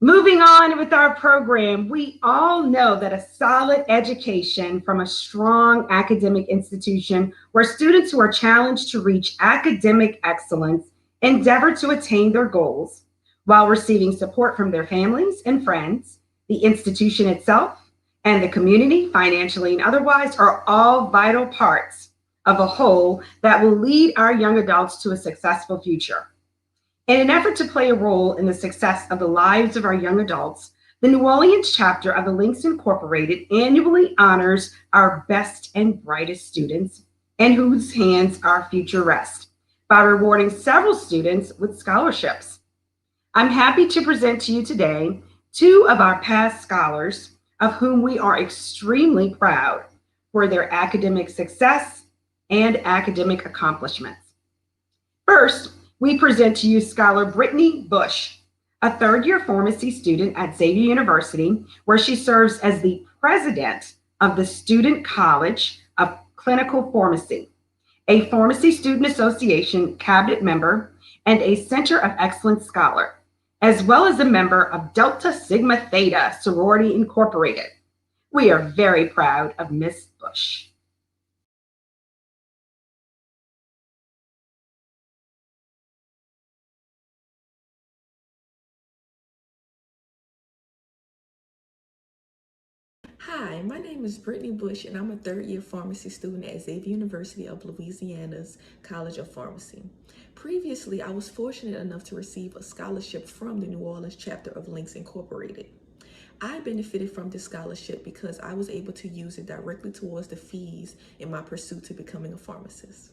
moving on with our program, we all know that a solid education from a strong academic institution where students who are challenged to reach academic excellence endeavor to attain their goals while receiving support from their families and friends, the institution itself, and the community, financially and otherwise, are all vital parts of a whole that will lead our young adults to a successful future. In an effort to play a role in the success of the lives of our young adults, the New Orleans chapter of the Links Incorporated annually honors our best and brightest students in whose hands our future rests by rewarding several students with scholarships. I'm happy to present to you today two of our past scholars, of whom we are extremely proud for their academic success and academic accomplishments. First, we present to you Scholar Brittany Bush, a third-year pharmacy student at Xavier University, where she serves as the president of the Student College of Clinical Pharmacy, a Pharmacy Student Association cabinet member, and a Center of Excellence scholar, as well as a member of Delta Sigma Theta Sorority Incorporated. We are very proud of Miss Bush. Hi, my name is Brittany Bush, and I'm a third-year pharmacy student at Xavier University of Louisiana's College of Pharmacy. Previously, I was fortunate enough to receive a scholarship from the New Orleans chapter of Links Incorporated. I benefited from this scholarship because I was able to use it directly towards the fees in my pursuit to becoming a pharmacist.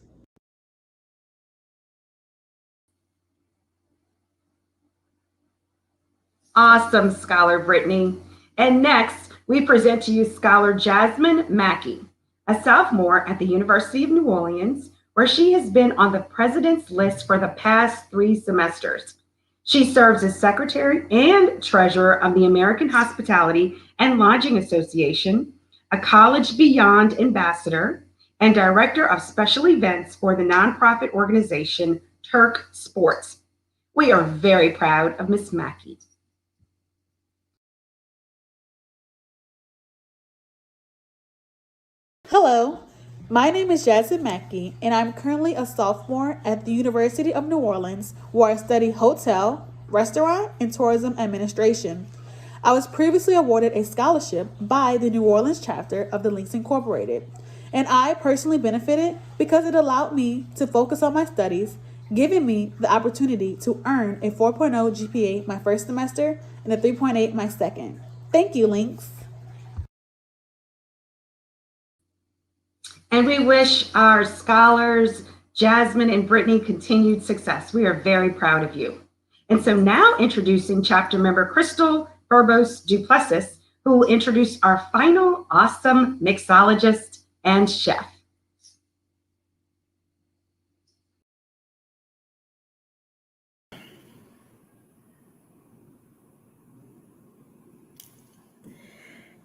Awesome, Scholar Brittany. And next, we present to you Scholar Jasmine Mackey, a sophomore at the University of New Orleans, where she has been on the president's list for the past 3 semesters. She serves as secretary and treasurer of the American Hospitality and Lodging Association, a College Beyond ambassador, and director of special events for the nonprofit organization Turk Sports. We are very proud of Miss Mackey. Hello, my name is Jasmine Mackey, and I'm currently a sophomore at the University of New Orleans, where I study hotel, restaurant, and tourism administration. I was previously awarded a scholarship by the New Orleans chapter of the Links Incorporated, and I personally benefited because it allowed me to focus on my studies, giving me the opportunity to earn a 4.0 GPA my first semester and a 3.8 my second. Thank you, Links. And we wish our scholars, Jasmine and Brittany, continued success. We are very proud of you. And so now introducing chapter member Crystal Verbos Duplessis, who will introduce our final awesome mixologist and chef.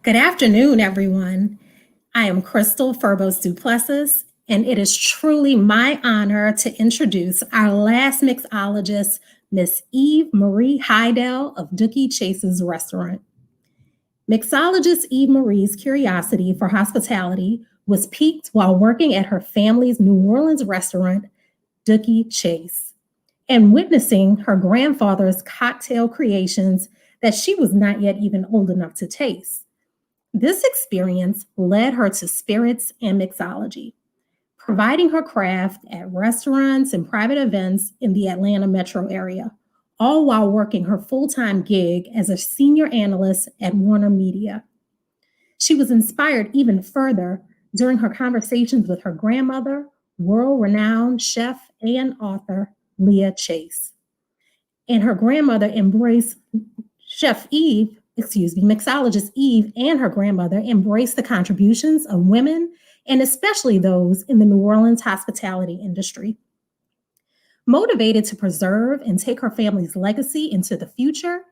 Good afternoon, everyone. I am Crystal Furbos Duplessis, and it is truly my honor to introduce our last mixologist, Miss Eve Marie Heidel of Dookie Chase's Restaurant. Mixologist Eve Marie's curiosity for hospitality was piqued while working at her family's New Orleans restaurant, Dookie Chase, and witnessing her grandfather's cocktail creations that she was not yet even old enough to taste. This experience led her to spirits and mixology, providing her craft at restaurants and private events in the Atlanta metro area, all while working her full-time gig as a senior analyst at Warner Media. She was inspired even further during her conversations with her grandmother, world-renowned chef and author Leah Chase. And her grandmother embraced mixologist Eve and her grandmother embraced the contributions of women, and especially those in the New Orleans hospitality industry. Motivated to preserve and take her family's legacy into the future,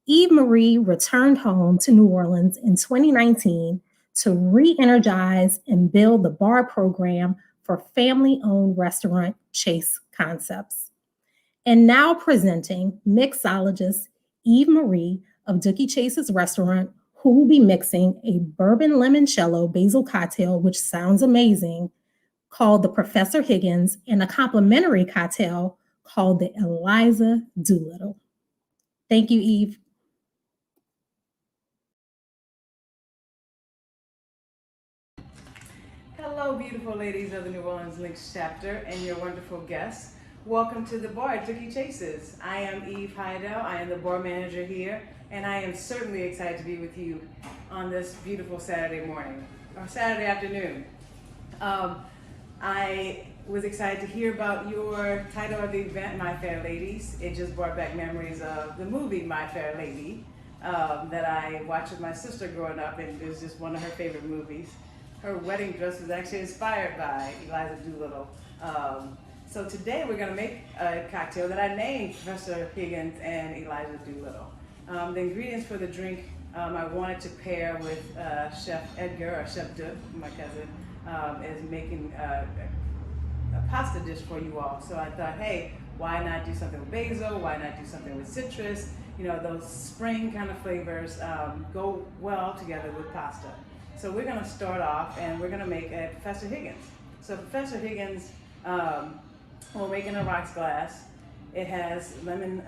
Eve Marie returned home to New Orleans in 2019 to re-energize and build the bar program for family-owned restaurant Chase Concepts. And now presenting mixologist Eve Marie of Dookie Chase's Restaurant, who will be mixing a bourbon limoncello basil cocktail, which sounds amazing, called the Professor Higgins, and a complimentary cocktail called the Eliza Doolittle. Thank you, Eve. Hello, beautiful ladies of the New Orleans Links chapter and your wonderful guests. Welcome to the bar at Dookie Chase's. I am Eve Heidel. I am the bar manager here, and I am certainly excited to be with you on this beautiful Saturday morning, or Saturday afternoon. I was excited to hear about your title of the event, My Fair Ladies. It just brought back memories of the movie My Fair Lady that I watched with my sister growing up, and it was just one of her favorite movies. Her wedding dress was actually inspired by Eliza Doolittle. So today we're going to make a cocktail that I named Professor Higgins and Eliza Doolittle. The ingredients for the drink I wanted to pair with Chef Edgar, or Chef Duke, my cousin, is making a pasta dish for you all. So I thought, hey, why not do something with basil? Why not do something with citrus? You know, those spring kind of flavors go well together with pasta. So we're going to start off and we're going to make a Professor Higgins. So Professor Higgins, we're making a rocks glass. It has lemon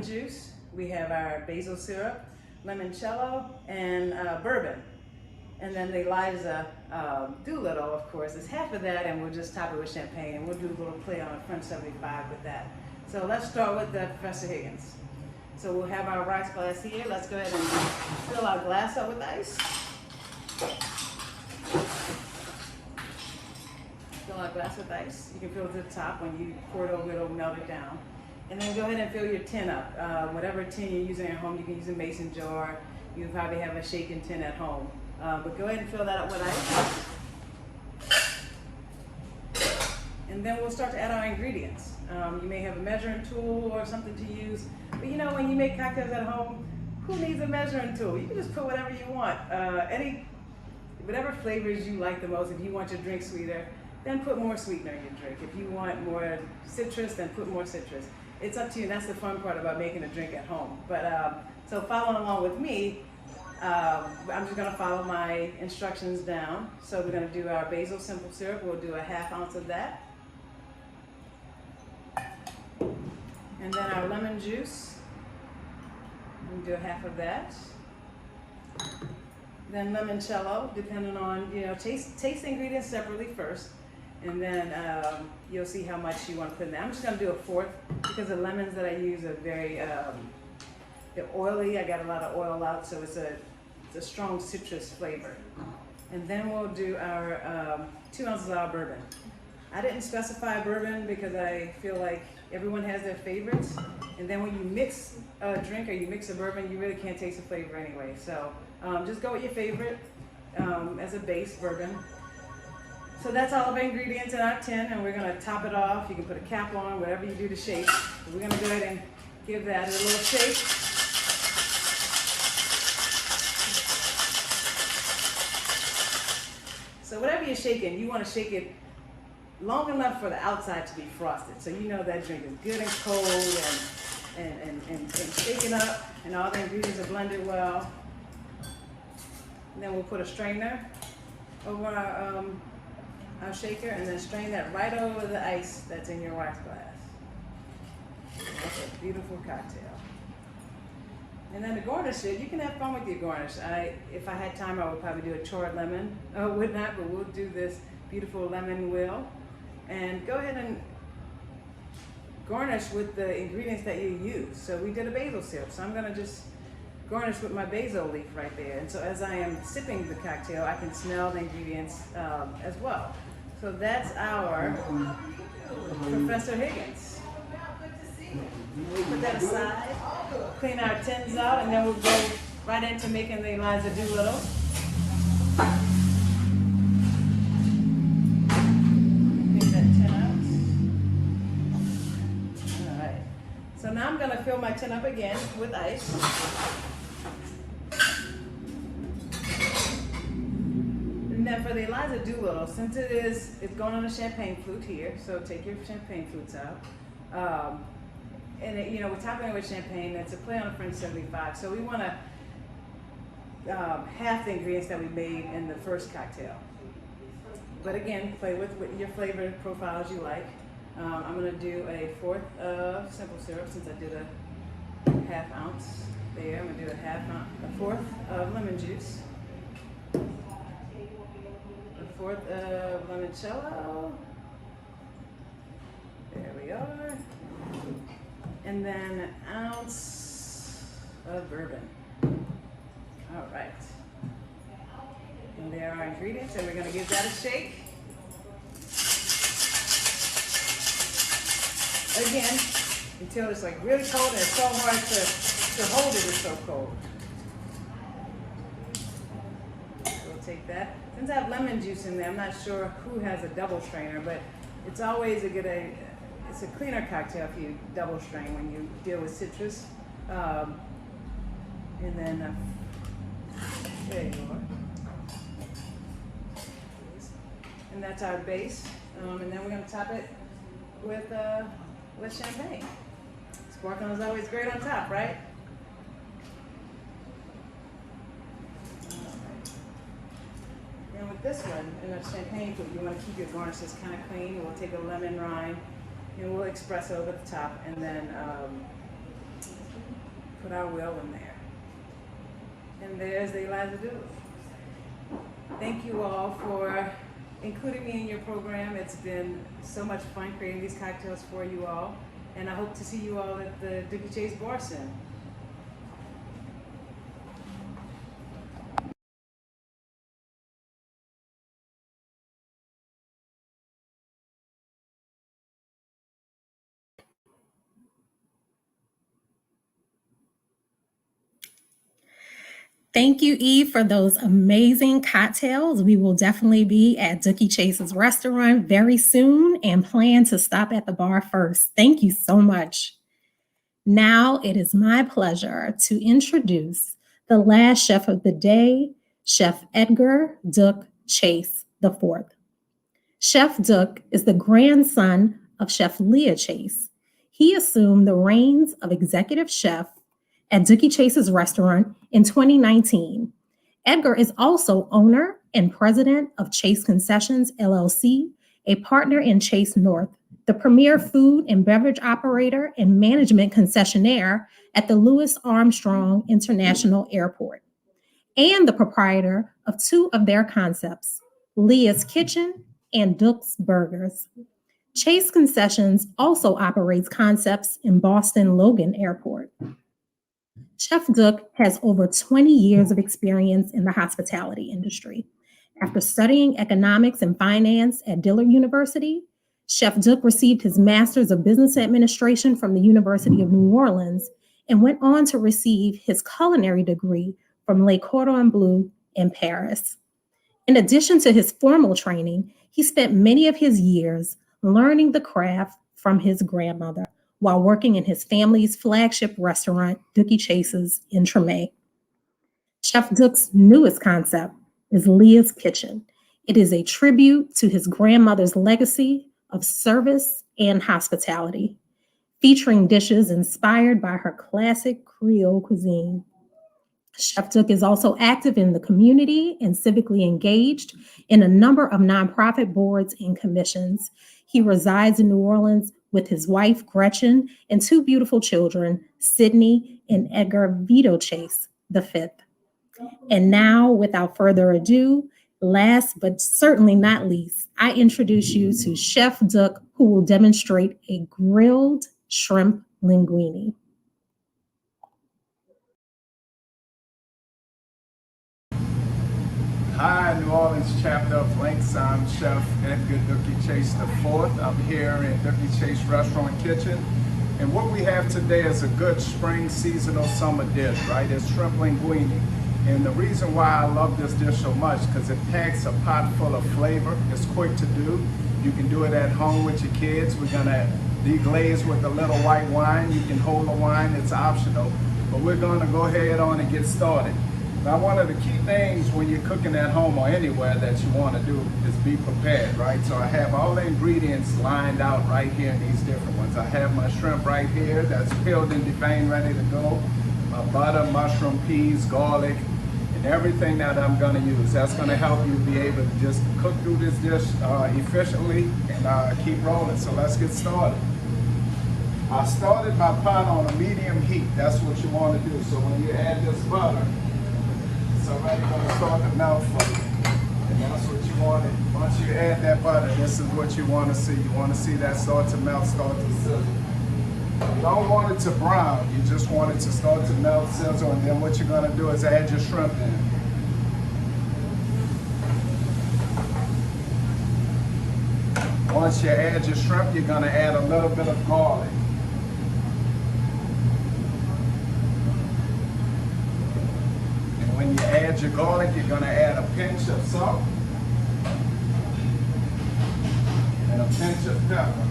juice. We have our basil syrup, limoncello, and bourbon. And then the Eliza Doolittle, of course, is half of that, and we'll just top it with champagne, and we'll do a little play on a French 75 with that. So let's start with the Professor Higgins. So we'll have our rocks glass here. Let's go ahead and fill our glass up with ice. Fill our glass with ice. You can fill it to the top. When you pour it over, it'll melt it down. And then go ahead and fill your tin up. Whatever tin you're using at home, you can use a mason jar. You probably have a shaken tin at home. But go ahead and fill that up with ice. And then we'll start to add our ingredients. You may have a measuring tool or something to use. But you know, when you make cocktails at home, who needs a measuring tool? You can just put whatever you want. Whatever flavors you like the most. If you want your drink sweeter, then put more sweetener in your drink. If you want more citrus, then put more citrus. It's up to you, and that's the fun part about making a drink at home. But so following along with me, I'm just gonna follow my instructions down. So we're gonna do our basil simple syrup. We'll do a ½ ounce of that. And then our lemon juice, we'll do a half of that. Then limoncello, depending on, you know, taste the ingredients separately first. And then you'll see how much you want to put in there. I'm just going to do a fourth because the lemons that I use are very they're oily. I got a lot of oil out, so it's a strong citrus flavor. And then we'll do our 2 ounces of our bourbon. I didn't specify bourbon because I feel like everyone has their favorites. And then when you mix a drink or you mix a bourbon, you really can't taste the flavor anyway. So just go with your favorite as a base bourbon. So that's all of our ingredients in our tin, and we're gonna top it off. You can put a cap on, whatever you do to shape. We're gonna go ahead and give that a little shake. So whatever you're shaking, you want to shake it long enough for the outside to be frosted. So you know that drink is good and cold and shaken up, and all the ingredients are blended well. And then we'll put a strainer over our shaker, and then strain that right over the ice that's in your wax glass. That's a beautiful cocktail. And then to garnish it, you can have fun with your garnish. If I had time, I would probably do a charred lemon. I would not, but we'll do this beautiful lemon wheel. And go ahead and garnish with the ingredients that you use. So we did a basil syrup, so I'm gonna just garnish with my basil leaf right there. And so as I am sipping the cocktail, I can smell the ingredients as well. So that's our Professor Higgins. Put that aside, clean our tins out, and then we'll go right into making the Eliza Doolittle. Clean that tin out. All right. So now I'm gonna fill my tin up again with ice. And then for the Eliza Doolittle, since it's going on a champagne flute here, so take your champagne flutes out. And we're topping it with champagne. It's a play on a French 75. So we want to half the ingredients that we made in the first cocktail. But again, play with your flavor profiles you like. I'm going to do a fourth of simple syrup since I did a half ounce there. I'm going to do a fourth of lemon juice. A fourth of limoncello. There we are. And then an ounce of bourbon. All right. And there are our ingredients, and we're going to give that a shake. Again, until it's like really cold and it's so hard to hold it, it's so cold. We'll take that. Since I have lemon juice in there, I'm not sure who has a double strainer, but it's always it's a cleaner cocktail if you double strain when you deal with citrus. And then, there you are. And that's our base. And then we're going to top it with champagne. Sparkling is always great on top, right? And with this one, in a champagne flute, you want to keep your garnishes kind of clean. We'll take a lemon rind and we'll espresso over the top, and then put our wheel in there. And there's the Eliza Doolittle. Thank you all for including me in your program. It's been so much fun creating these cocktails for you all, and I hope to see you all at the Dookie Chase Bar soon. Thank you, Eve, for those amazing cocktails. We will definitely be at Dookie Chase's restaurant very soon and plan to stop at the bar first. Thank you so much. Now it is my pleasure to introduce the last chef of the day, Chef Edgar Duke Chase IV. Chef Duke is the grandson of Chef Leah Chase. He assumed the reins of executive chef at Dookie Chase's restaurant in 2019. Edgar is also owner and president of Chase Concessions, LLC, a partner in Chase North, the premier food and beverage operator and management concessionaire at the Louis Armstrong International Airport, and the proprietor of two of their concepts, Leah's Kitchen and Duke's Burgers. Chase Concessions also operates concepts in Boston Logan Airport. Chef Duke has over 20 years of experience in the hospitality industry. After studying economics and finance at Dillard University, Chef Duke received his Master's of Business Administration from the University of New Orleans and went on to receive his culinary degree from Le Cordon Bleu in Paris. In addition to his formal training, he spent many of his years learning the craft from his grandmother while working in his family's flagship restaurant, Dookie Chase's in Tremé. Chef Duke's newest concept is Leah's Kitchen. It is a tribute to his grandmother's legacy of service and hospitality, featuring dishes inspired by her classic Creole cuisine. Chef Duke is also active in the community and civically engaged in a number of nonprofit boards and commissions. He resides in New Orleans with his wife, Gretchen, and two beautiful children, Sydney and Edgar Vito Chase V. And now, without further ado, last but certainly not least, I introduce you to Chef Duke, who will demonstrate a grilled shrimp linguine. Hi, New Orleans chapter of Links. I'm Chef Edgar Dookie Chase IV. I'm here in Dookie Chase Restaurant Kitchen. And what we have today is a good spring seasonal summer dish, right? It's shrimp linguine. And the reason why I love this dish so much, because it packs a pot full of flavor. It's quick to do. You can do it at home with your kids. We're gonna deglaze with a little white wine. You can hold the wine, it's optional. But we're gonna go ahead on and get started. Now, one of the key things when you're cooking at home or anywhere that you want to do is be prepared, right? So I have all the ingredients lined out right here in these different ones. I have my shrimp right here that's peeled and deveined, ready to go. My butter, mushroom, peas, garlic, and everything that I'm going to use. That's going to help you be able to just cook through this dish efficiently and keep rolling. So let's get started. I started my pot on a medium heat. That's what you want to do. So when you add this butter, it's already going to start to melt for you. And that's what you want. Once you add that butter, this is what you want to see. You want to see that start to melt, start to sizzle. You don't want it to brown. You just want it to start to melt, sizzle, and then what you're going to do is add your shrimp in. Once you add your shrimp, you're going to add a little bit of garlic. When you add your garlic, you're going to add a pinch of salt and a pinch of pepper.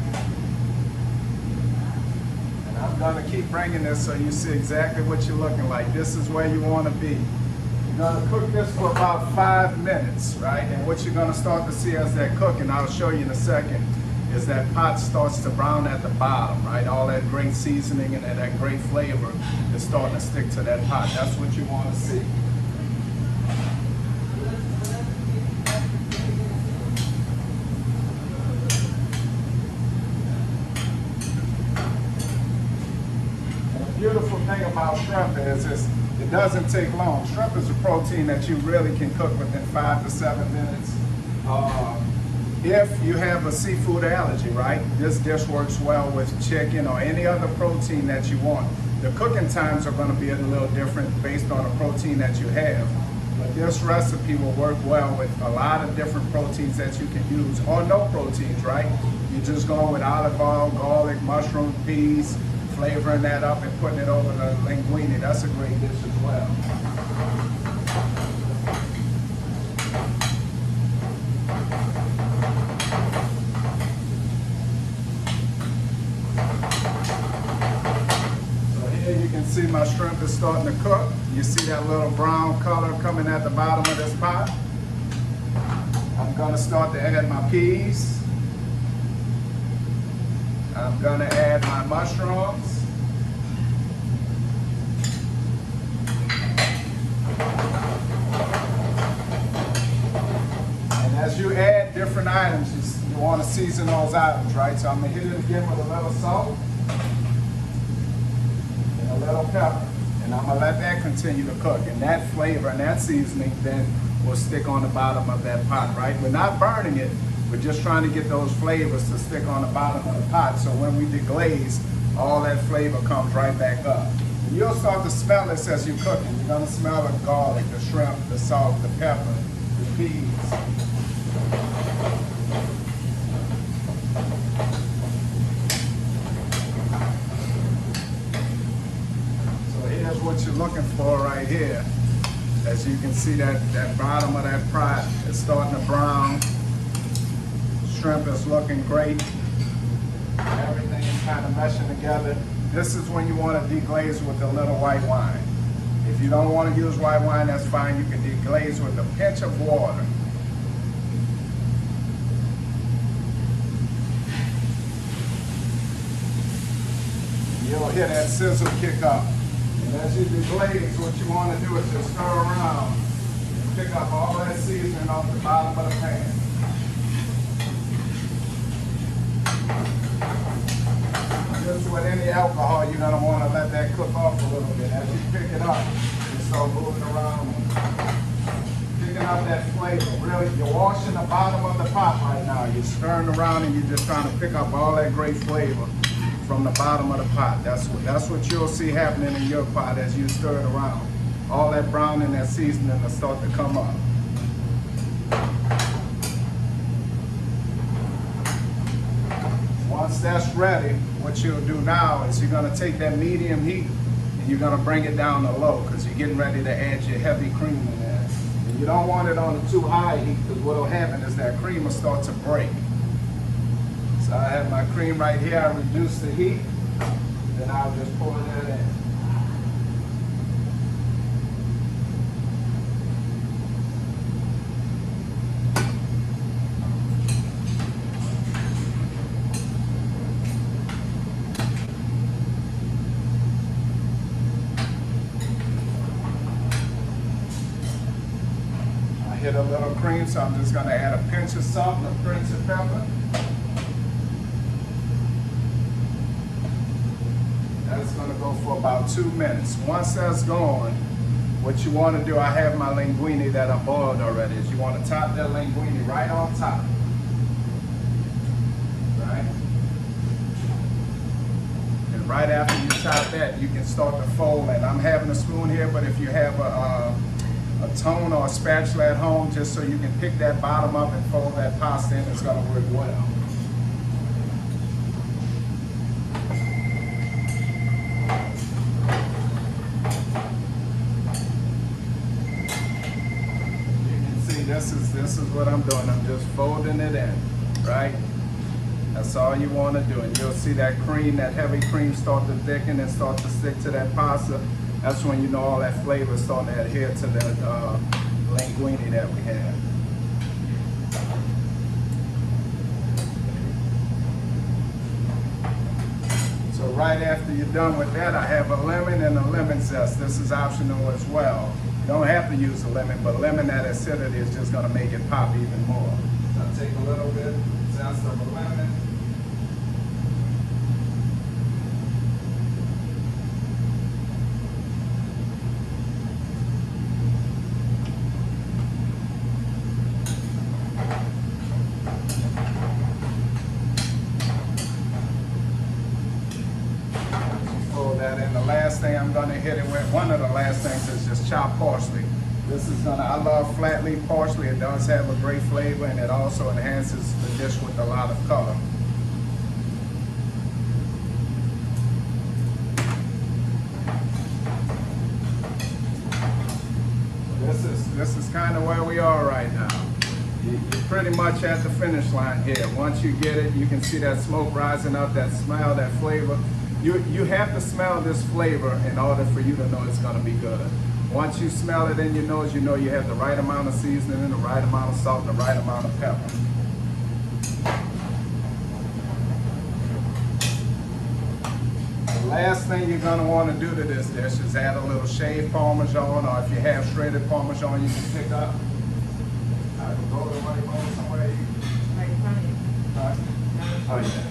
And I'm going to keep bringing this so you see exactly what you're looking like. This is where you want to be. You're going to cook this for about 5 minutes, right? And what you're going to start to see as that cooking, I'll show you in a second, is that pot starts to brown at the bottom, right? All that great seasoning and that great flavor is starting to stick to that pot. That's what you want to see. Beautiful thing about shrimp is it doesn't take long. Shrimp is a protein that you really can cook within 5 to 7 minutes. If you have a seafood allergy, right, this dish works well with chicken or any other protein that you want. The cooking times are going to be a little different based on the protein that you have. But this recipe will work well with a lot of different proteins that you can use, or no proteins, right? You're just going with olive oil, garlic, mushroom, peas, flavoring that up and putting it over the linguine. That's a great dish as well. So here you can see my shrimp is starting to cook. You see that little brown color coming at the bottom of this pot. I'm going to start to add my peas. I'm going to add my mushrooms. And as you add different items, you want to season those items, right? So I'm going to hit it again with a little salt and a little pepper. And I'm going to let that continue to cook. And that flavor and that seasoning then will stick on the bottom of that pot, right? We're not burning it. We're just trying to get those flavors to stick on the bottom of the pot, so when we deglaze, all that flavor comes right back up. And you'll start to smell this as you're cooking. You're going to smell the garlic, the shrimp, the salt, the pepper, the peas. So here's what you're looking for right here. As you can see, that bottom of that pot is starting to brown. Shrimp is looking great. Everything is kind of meshing together. This is when you want to deglaze with a little white wine. If you don't want to use white wine, that's fine. You can deglaze with a pinch of water. you'll hear that sizzle kick up. And as you deglaze, what you want to do is just stir around and pick up all that seasoning off the bottom of the pan. Just with any alcohol, you're going to want to let that cook off a little bit. As you pick it up, you start moving around and picking up that flavor. Really, you're washing the bottom of the pot right now. You're stirring around and you're just trying to pick up all that great flavor from the bottom of the pot. That's what you'll see happening in your pot as you stir it around. All that brown and that seasoning will start to come up. Once that's ready, what you'll do now is you're going to take that medium heat and you're going to bring it down to low because you're getting ready to add your heavy cream in there. And you don't want it on a too high heat because what will happen is that cream will start to break. So I have my cream right here. I reduce the heat, then I'll just pour that in. Hit a little cream, so I'm just going to add a pinch of salt and a pinch of pepper. That's going to go for about 2 minutes. Once that's going, what you want to do, I have my linguine that I boiled already, is you want to top that linguine right on top. Right? And right after you top that, you can start to fold it. I'm having a spoon here, but if you have a tone or a spatula at home, just so you can pick that bottom up and fold that pasta in, it's going to work well. You can see this is what I'm doing. I'm just folding it in, right? That's all you want to do, and you'll see that cream, that heavy cream, start to thicken and start to stick to that pasta. That's when you know all that flavor is starting to adhere to that linguine that we have. So right after you're done with that, I have a lemon and a lemon zest. This is optional as well. You don't have to use a lemon, but lemon, that acidity is just going to make it pop even more. So I'll take a little bit zest of a lemon. Thing I'm going to hit it with, one of the last things is just chopped parsley. This is gonna, I love flat leaf parsley. It does have a great flavor and it also enhances the dish with a lot of color. This is kind of where we are right now. You're pretty much at the finish line here. Once you get it, you can see that smoke rising up, that smell, that flavor. You have to smell this flavor in order for you to know it's going to be good. Once you smell it in your nose, you know you have the right amount of seasoning and the right amount of salt and the right amount of pepper. The last thing you're going to want to do to this dish is add a little shaved Parmesan, or if you have shredded Parmesan, you can pick up. I can go to one somewhere. Right in front of you. Oh yeah.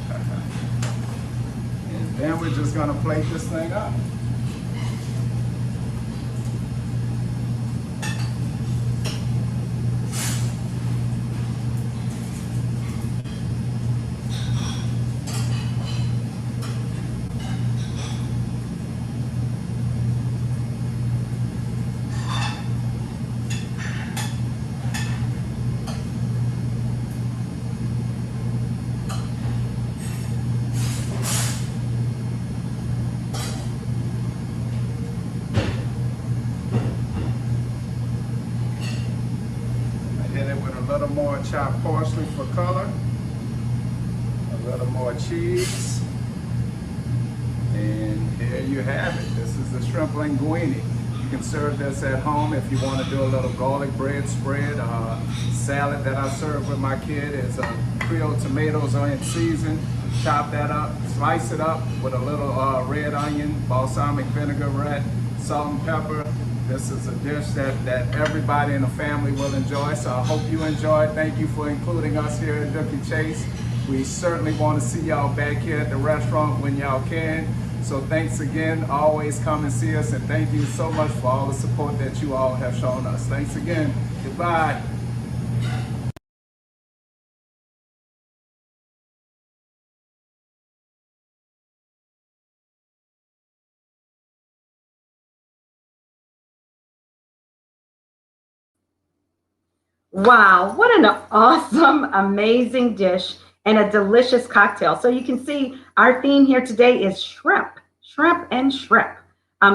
And then we're just going to plate this thing up. More chopped parsley for color, a little more cheese, and here you have it. This is the shrimp linguine. You can serve this at home if you want to do a little garlic bread spread. Salad that I serve with my kid is Creole tomatoes are in season. chop that up, slice it up with a little red onion, balsamic vinaigrette, salt and pepper. This is a dish that everybody in the family will enjoy, so I hope you enjoy it. Thank you for including us here at Dookie Chase. We certainly want to see y'all back here at the restaurant when y'all can. So thanks again, always come and see us, and thank you so much for all the support that you all have shown us. Thanks again, goodbye. Wow, what an awesome, amazing dish and a delicious cocktail. So you can see our theme here today is shrimp, shrimp and shrimp.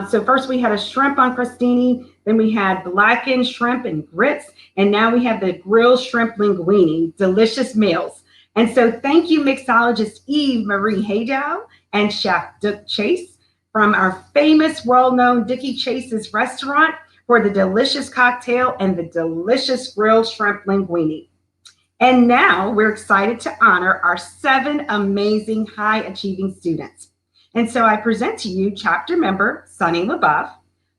So first we had a shrimp on crostini, then we had blackened shrimp and grits, and now we have the grilled shrimp linguine, delicious meals. And so thank you, mixologist Eve Marie Haydow and Chef Duke Chase from our famous, well-known Dookie Chase's restaurant for the delicious cocktail and the delicious grilled shrimp linguine. And now we're excited to honor our 7 amazing high-achieving students. And so I present to you chapter member Sunny LaBeouf,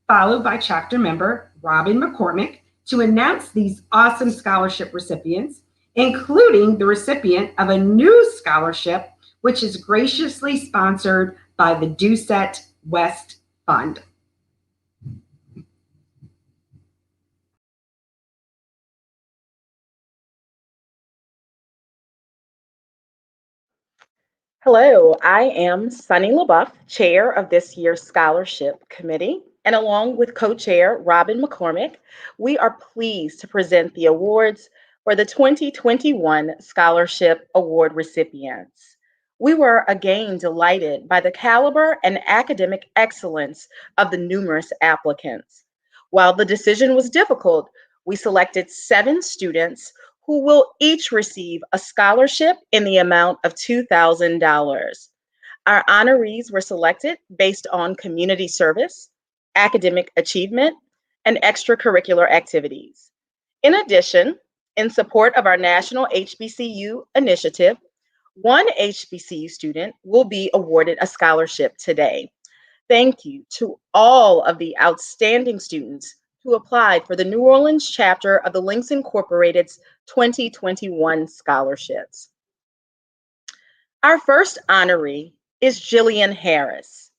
followed by chapter member Robin McCormick, to announce these awesome scholarship recipients, including the recipient of a new scholarship, which is graciously sponsored by the Doucette West Fund. Hello, I am Sunny LaBeouf, chair of this year's scholarship committee, and along with co-chair Robin McCormick, we are pleased to present the awards for the 2021 Scholarship Award recipients. We were again delighted by the caliber and academic excellence of the numerous applicants. While the decision was difficult, we selected 7 students who will each receive a scholarship in the amount of $2,000. Our honorees were selected based on community service, academic achievement, and extracurricular activities. In addition, in support of our National HBCU initiative, one HBCU student will be awarded a scholarship today. Thank you to all of the outstanding students who applied for the New Orleans chapter of the Links Incorporated's 2021 scholarships. Our first honoree is Jillian Harris.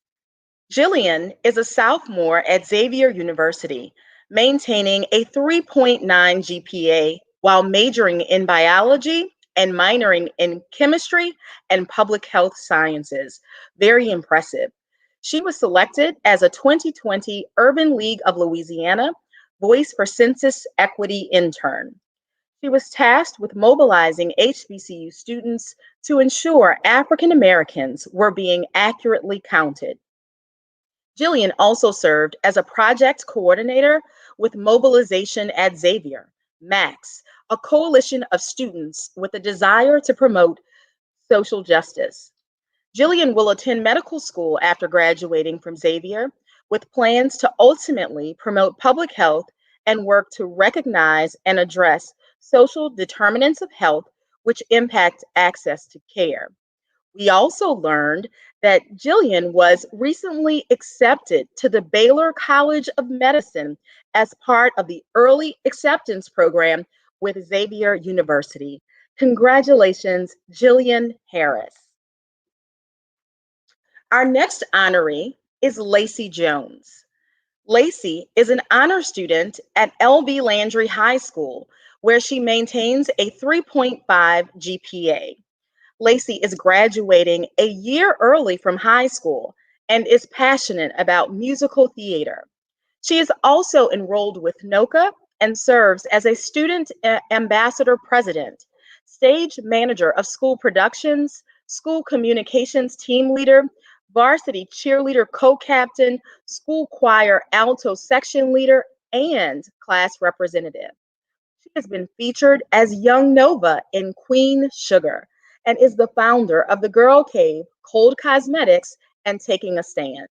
Jillian is a sophomore at Xavier University, maintaining a 3.9 GPA while majoring in biology and minoring in chemistry and public health sciences. Very impressive. She was selected as a 2020 Urban League of Louisiana Voice for Census Equity intern. She was tasked with mobilizing HBCU students to ensure African Americans were being accurately counted. Jillian also served as a project coordinator with Mobilization at Xavier, MAX, a coalition of students with a desire to promote social justice. Jillian will attend medical school after graduating from Xavier with plans to ultimately promote public health and work to recognize and address social determinants of health which impact access to care. We also learned that Jillian was recently accepted to the Baylor College of Medicine as part of the early acceptance program with Xavier University. Congratulations, Jillian Harris. Our next honoree is Lacey Jones. Lacey is an honor student at L.B. Landry High School, where she maintains a 3.5 GPA. Lacey is graduating a year early from high school and is passionate about musical theater. She is also enrolled with NOCA and serves as a student ambassador president, stage manager of school productions, school communications team leader, varsity cheerleader co-captain, school choir alto section leader, and class representative. She has been featured as Young Nova in Queen Sugar and is the founder of the Girl Cave, Cold Cosmetics, and Taking a Stand.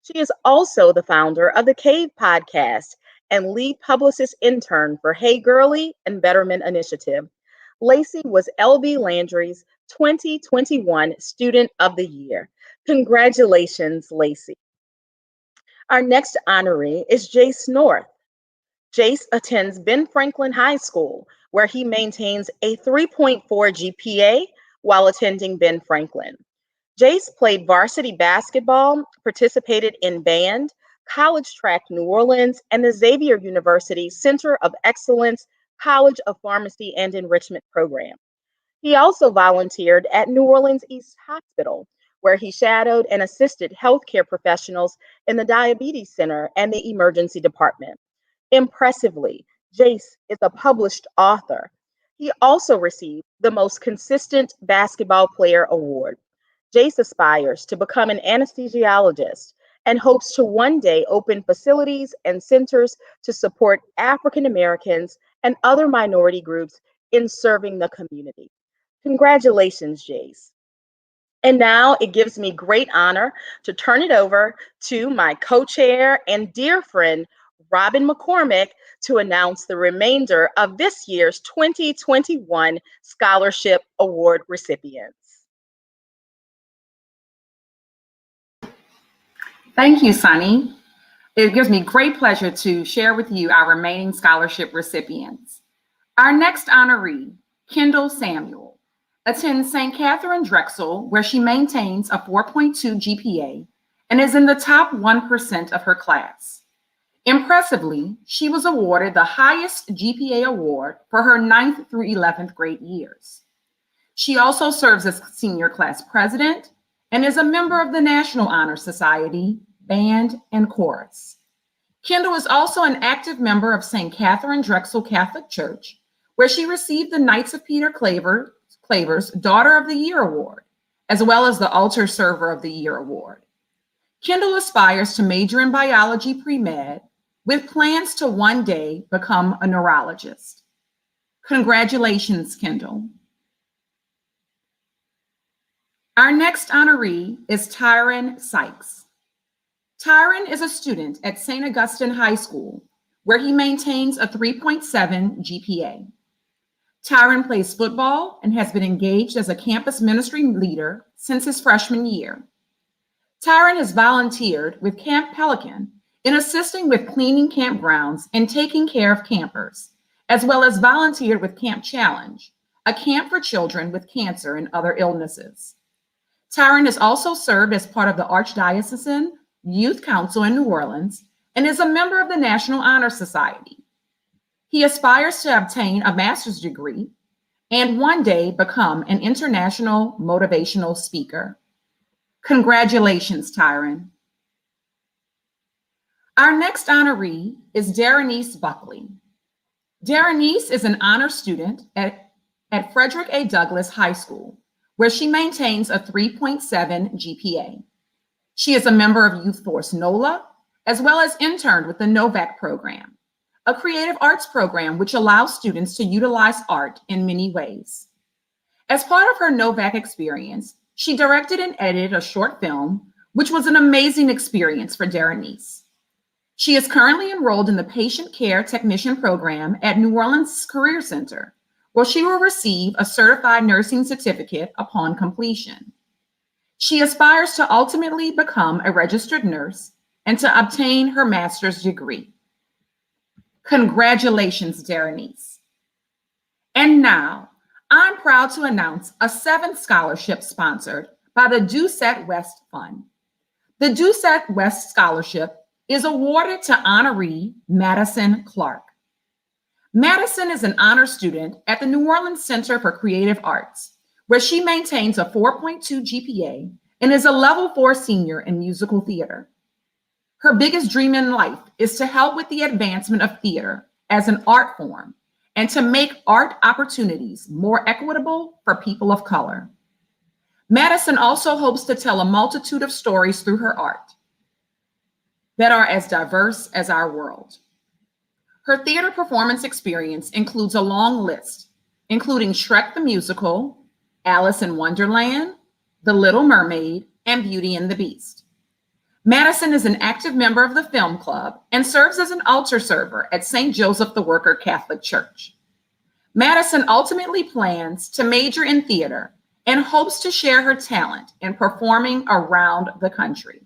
She is also the founder of the Cave podcast and lead publicist intern for Hey Girlie and Betterment Initiative. Lacey was L.B. Landry's 2021 Student of the Year. Congratulations, Lacey. Our next honoree is Jace North. Jace attends Ben Franklin High School, where he maintains a 3.4 GPA while attending Ben Franklin. Jace played varsity basketball, participated in band, College Track New Orleans, and the Xavier University Center of Excellence College of Pharmacy and Enrichment program. He also volunteered at New Orleans East Hospital, where he shadowed and assisted healthcare professionals in the Diabetes Center and the Emergency Department. Impressively, Jace is a published author. He also received the Most Consistent Basketball Player Award. Jace aspires to become an anesthesiologist and hopes to one day open facilities and centers to support African Americans and other minority groups in serving the community. Congratulations, Jace. And now it gives me great honor to turn it over to my co-chair and dear friend, Robin McCormick, to announce the remainder of this year's 2021 Scholarship Award recipients. Thank you, Sunny. It gives me great pleasure to share with you our remaining scholarship recipients. Our next honoree, Kendall Samuel, attends St. Catherine Drexel, where she maintains a 4.2 GPA and is in the top 1% of her class. Impressively, she was awarded the highest GPA award for her 9th through 11th grade years. She also serves as senior class president and is a member of the National Honor Society, Band, and Chorus. Kendall is also an active member of St. Catherine Drexel Catholic Church, where she received the Knights of Peter Claver's Daughter of the Year Award, as well as the Altar Server of the Year Award. Kendall aspires to major in biology pre-med with plans to one day become a neurologist. Congratulations, Kendall. Our next honoree is Tyron Sykes. Tyron is a student at St. Augustine High School, where he maintains a 3.7 GPA. Tyron plays football and has been engaged as a campus ministry leader since his freshman year. Tyron has volunteered with Camp Pelican in assisting with cleaning campgrounds and taking care of campers, as well as volunteered with Camp Challenge, a camp for children with cancer and other illnesses. Tyron has also served as part of the Archdiocesan Youth Council in New Orleans and is a member of the National Honor Society. He aspires to obtain a master's degree and one day become an international motivational speaker. Congratulations, Tyron. Our next honoree is Darenice Buckley. Darenice is an honor student at Frederick A. Douglass High School, where she maintains a 3.7 GPA. She is a member of Youth Force NOLA, as well as interned with the NOVAC program, a creative arts program which allows students to utilize art in many ways. As part of her NOVAC experience, she directed and edited a short film, which was an amazing experience for Darenice. She is currently enrolled in the Patient Care Technician program at New Orleans Career Center, where she will receive a certified nursing certificate upon completion. She aspires to ultimately become a registered nurse and to obtain her master's degree. Congratulations, Darenice. And now, I'm proud to announce a 7th scholarship sponsored by the Doucette West Fund. The Doucette West Scholarship is awarded to honoree Madison Clark. Madison is an honor student at the New Orleans Center for Creative Arts, where she maintains a 4.2 GPA and is a level 4 senior in musical theater. Her biggest dream in life is to help with the advancement of theater as an art form and to make art opportunities more equitable for people of color. Madison also hopes to tell a multitude of stories through her art that are as diverse as our world. Her theater performance experience includes a long list, including Shrek the Musical, Alice in Wonderland, The Little Mermaid, and Beauty and the Beast. Madison is an active member of the Film Club and serves as an altar server at St. Joseph the Worker Catholic Church. Madison ultimately plans to major in theater and hopes to share her talent in performing around the country.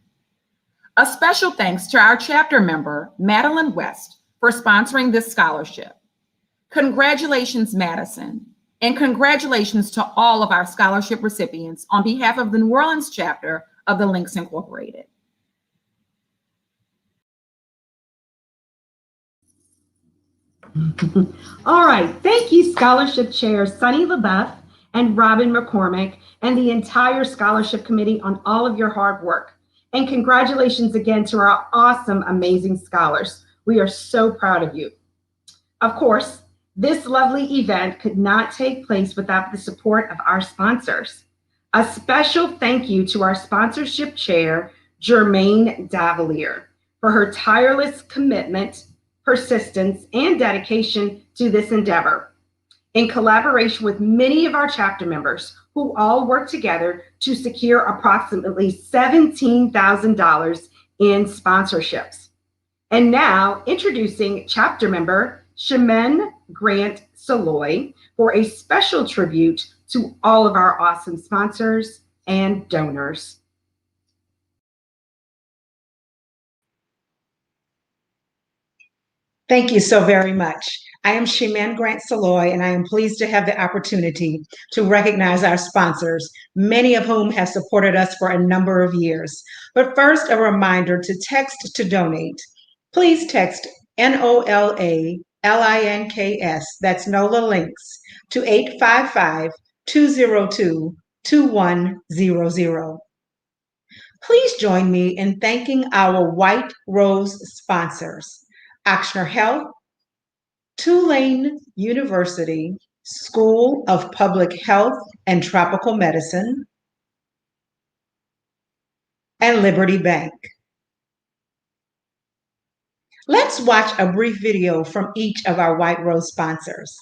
A special thanks to our chapter member, Madeline West, for sponsoring this scholarship. Congratulations, Madison, and congratulations to all of our scholarship recipients on behalf of the New Orleans chapter of the Links Incorporated. All right, thank you, scholarship chairs Sunny LaBeouf and Robin McCormick, and the entire scholarship committee on all of your hard work. And congratulations again to our awesome, amazing scholars. We are so proud of you. Of course, this lovely event could not take place without the support of our sponsors. A special thank you to our sponsorship chair, Jermaine Davalier, for her tireless commitment, persistence, and dedication to this endeavor, in collaboration with many of our chapter members who all worked together to secure approximately $17,000 in sponsorships. And now introducing chapter member Shemin Grant Saloy for a special tribute to all of our awesome sponsors and donors. Thank you so very much. I am Shemin Grant Saloy, and I am pleased to have the opportunity to recognize our sponsors, many of whom have supported us for a number of years. But first, a reminder to text to donate. Please text NOLALINKS, that's NOLA Links, to 855-202-2100. Please join me in thanking our White Rose sponsors, Ochsner Health, Tulane University School of Public Health and Tropical Medicine, and Liberty Bank. Let's watch a brief video from each of our White Rose sponsors.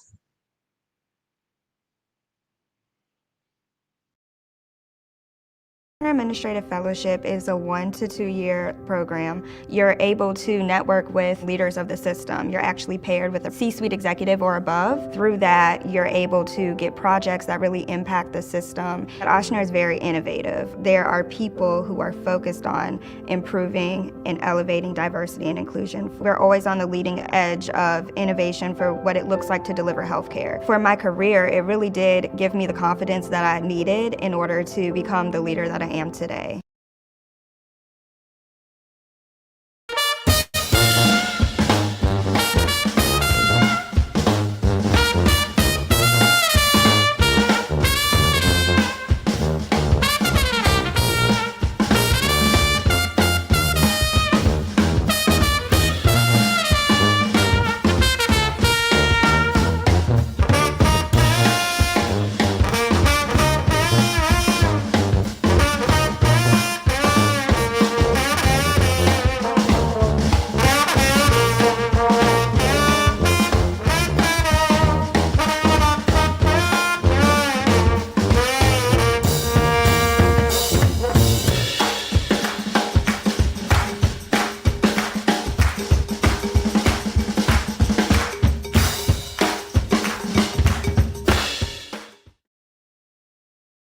Administrative Fellowship is a 1 to 2 year program. You're able to network with leaders of the system. You're actually paired with a C-suite executive or above. Through that, you're able to get projects that really impact the system. Ochsner is very innovative. There are people who are focused on improving and elevating diversity and inclusion. We're always on the leading edge of innovation for what it looks like to deliver healthcare. For my career, it really did give me the confidence that I needed in order to become the leader that I am today.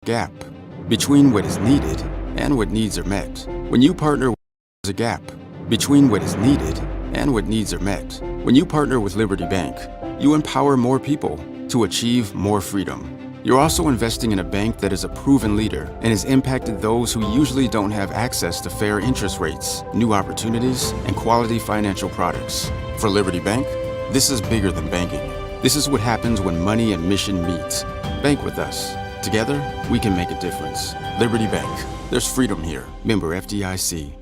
Gap between what is needed and what needs are met. When you partner with there's a gap between what is needed and what needs are met. When you partner with Liberty Bank, you empower more people to achieve more freedom. You're also investing in a bank that is a proven leader and has impacted those who usually don't have access to fair interest rates, new opportunities, and quality financial products. For Liberty Bank, this is bigger than banking. This is what happens when money and mission meet. Bank with us. Together, we can make a difference. Liberty Bank. There's freedom here. Member FDIC.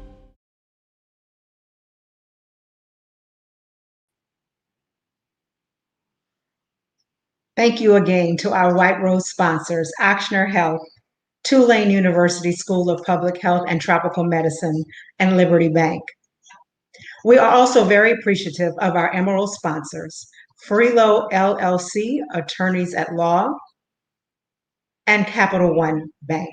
Thank you again to our White Rose sponsors, Ochsner Health, Tulane University School of Public Health and Tropical Medicine, and Liberty Bank. We are also very appreciative of our Emerald sponsors, Freelo LLC, Attorneys at Law, and Capital One Bank.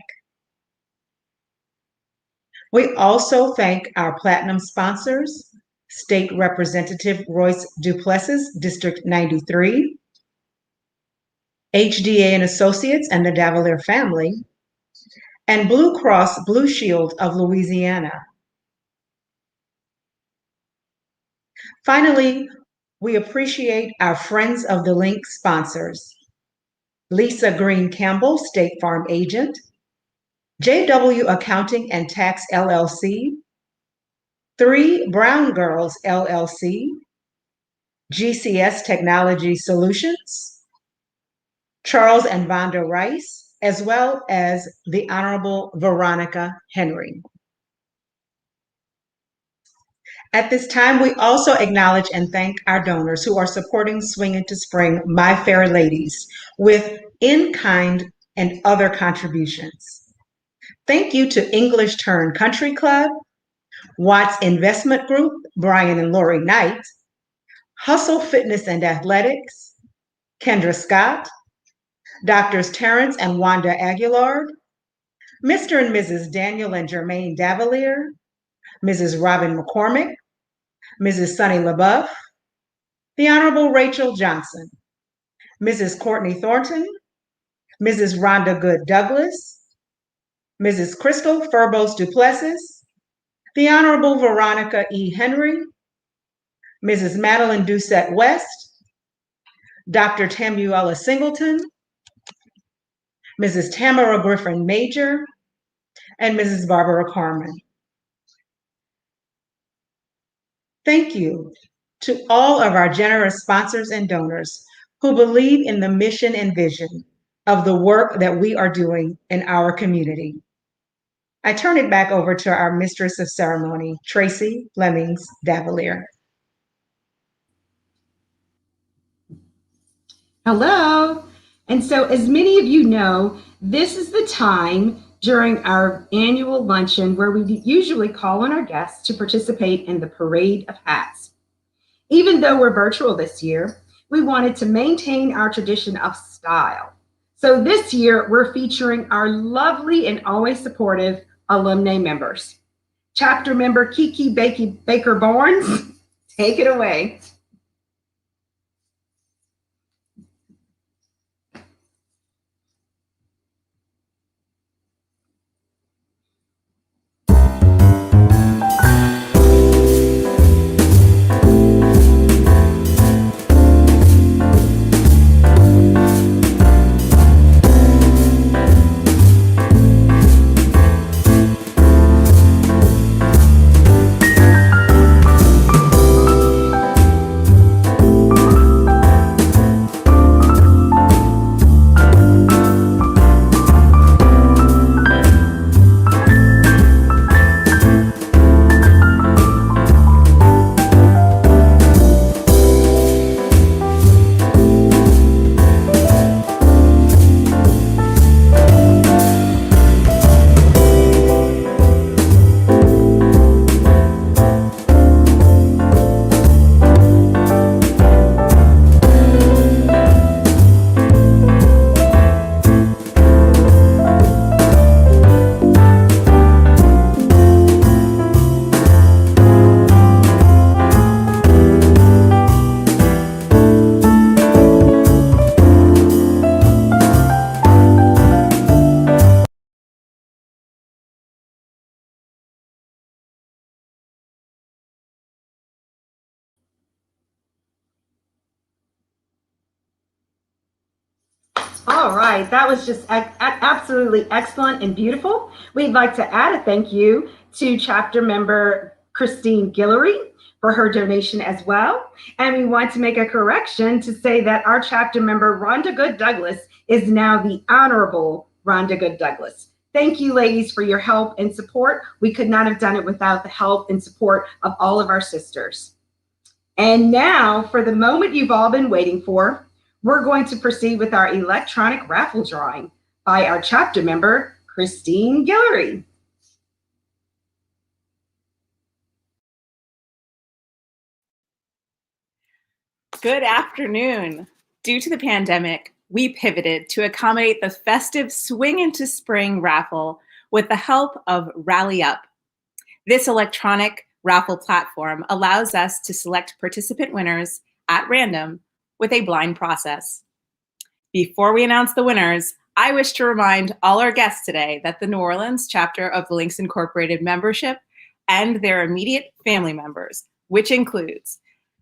We also thank our Platinum sponsors, State Representative Royce Duplessis, District 93, HDA and Associates and the Davalier family, and Blue Cross Blue Shield of Louisiana. Finally, we appreciate our Friends of the Link sponsors: Lisa Green Campbell, State Farm Agent; JW Accounting and Tax LLC; 3 Brown Girls LLC; GCS Technology Solutions; Charles and Vonda Rice, as well as the Honorable Veronica Henry. At this time, we also acknowledge and thank our donors who are supporting Swing Into Spring My Fair Ladies with in-kind and other contributions. Thank you to English Turn Country Club, Watts Investment Group, Brian and Lori Knight, Hustle Fitness and Athletics, Kendra Scott, Doctors Terrence and Wanda Aguilar, Mr. and Mrs. Daniel and Jermaine Davalier, Mrs. Robin McCormick, Mrs. Sunny LaBeouf, the Honorable Rachel Johnson, Mrs. Courtney Thornton, Mrs. Rhonda Good Douglas, Mrs. Crystal Furbos Duplessis, the Honorable Veronica E. Henry, Mrs. Madeline Doucette West, Dr. Tamuela Singleton, Mrs. Tamara Griffin Major, and Mrs. Barbara Carmen. Thank you to all of our generous sponsors and donors who believe in the mission and vision of the work that we are doing in our community. I turn it back over to our Mistress of Ceremony, Tracy Lemmings Davalier. Hello. And so, as many of you know, this is the time during our annual luncheon where we usually call on our guests to participate in the Parade of Hats. Even though we're virtual this year, we wanted to maintain our tradition of style. So this year, we're featuring our lovely and always supportive alumni members. Chapter member Kiki Baker Barnes, take it away. All right, that was just absolutely excellent and beautiful. We'd like to add a thank you to chapter member Christine Guillory for her donation as well. And we want to make a correction to say that our chapter member Rhonda Good Douglas is now the Honorable Rhonda Good Douglas. Thank you, ladies, for your help and support. We could not have done it without the help and support of all of our sisters. And now, for the moment you've all been waiting for, we're going to proceed with our electronic raffle drawing by our chapter member, Christine Guillory. Good afternoon. Due to the pandemic, we pivoted to accommodate the festive Swing Into Spring raffle with the help of Rally Up. This electronic raffle platform allows us to select participant winners at random with a blind process. Before we announce the winners, I wish to remind all our guests today that the New Orleans chapter of the Links Incorporated membership and their immediate family members, which includes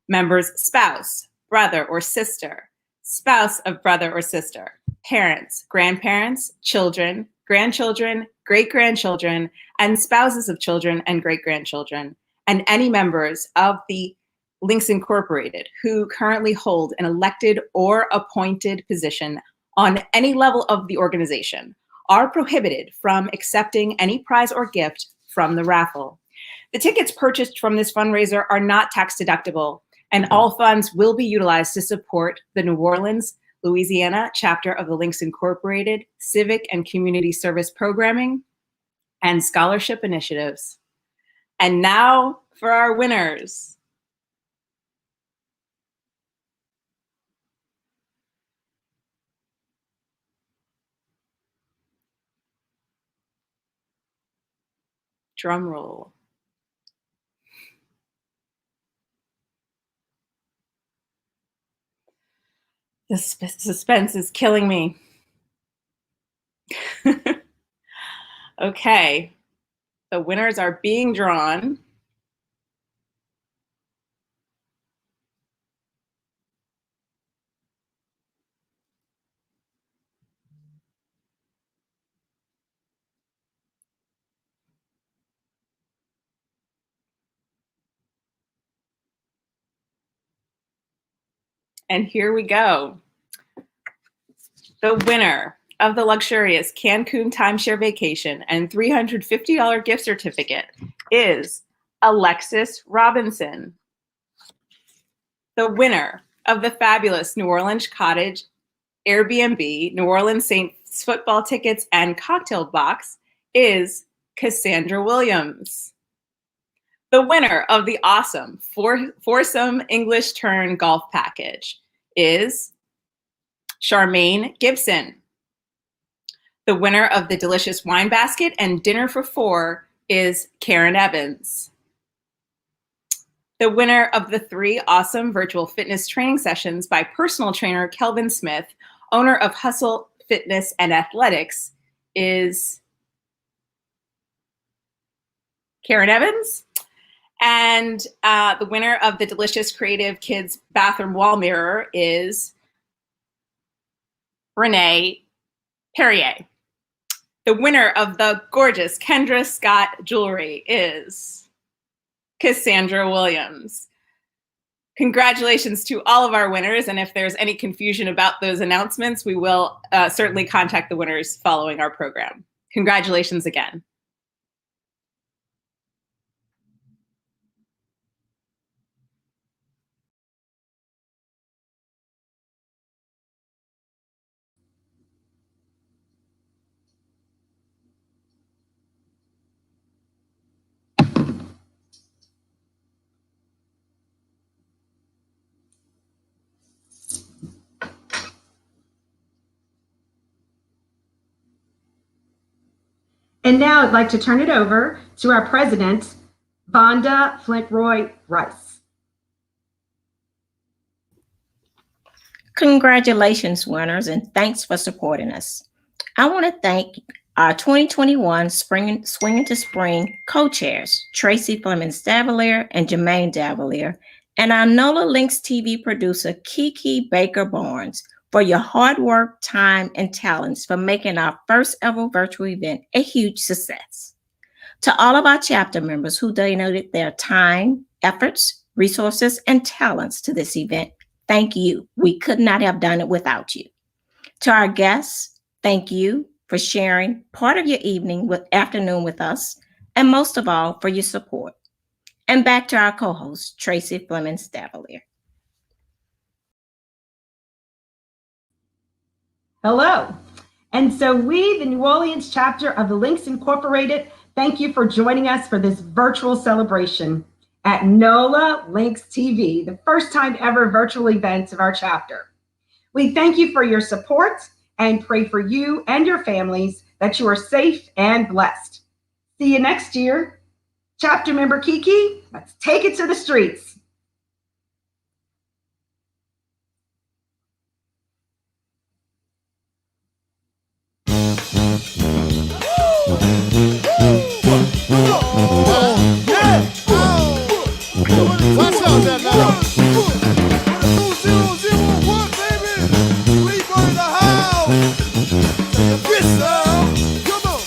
members' spouse, brother or sister, spouse of brother or sister, parents, grandparents, children, grandchildren, great-grandchildren, and spouses of children and great-grandchildren, and any members of the Links Incorporated who currently hold an elected or appointed position on any level of the organization are prohibited from accepting any prize or gift from the raffle. The tickets purchased from this fundraiser are not tax deductible, and all funds will be utilized to support the New Orleans, Louisiana chapter of the Links Incorporated civic and community service programming and scholarship initiatives. And now for our winners. Drum roll. The suspense is killing me. Okay, the winners are being drawn. And here we go. The winner of the luxurious Cancun timeshare vacation and $350 gift certificate is Alexis Robinson. The winner of the fabulous New Orleans Cottage Airbnb New Orleans Saints football tickets and cocktail box is Cassandra Williams. The winner of the awesome foursome English turn golf package is Charmaine Gibson. The winner of the delicious wine basket and dinner for four is Karen Evans. The winner of the 3 awesome virtual fitness training sessions by personal trainer Kelvin Smith, owner of Hustle Fitness and Athletics, is Karen Evans. And the winner of the delicious creative kids bathroom wall mirror is Renee Perrier. The winner of the gorgeous Kendra Scott jewelry is Cassandra Williams. Congratulations to all of our winners. And if there's any confusion about those announcements, we will certainly contact the winners following our program. Congratulations again. And now I'd like to turn it over to our president, Vonda Flintroy Rice. Congratulations, winners, and thanks for supporting us. I want to thank our 2021 Swing into Spring co-chairs, Tracy Fleming Davalier and Jermaine Davalier, and our NOLA Links TV producer, Kiki Baker Barnes, for your hard work, time, and talents for making our first ever virtual event a huge success. To all of our chapter members who donated their time, efforts, resources, and talents to this event, thank you. We could not have done it without you. To our guests, thank you for sharing part of your afternoon with us, and most of all, for your support. And back to our co-host, Tracy Fleming Davalier. Hello. And so we, the New Orleans chapter of the Links Incorporated, thank you for joining us for this virtual celebration at NOLA Links TV, the first time ever virtual events of our chapter. We thank you for your support and pray for you and your families that you are safe and blessed. See you next year. Chapter member Kiki, let's take it to the streets. Shout that now. With a 2001, baby. Sleeper in the house. Yes, sir. Come on.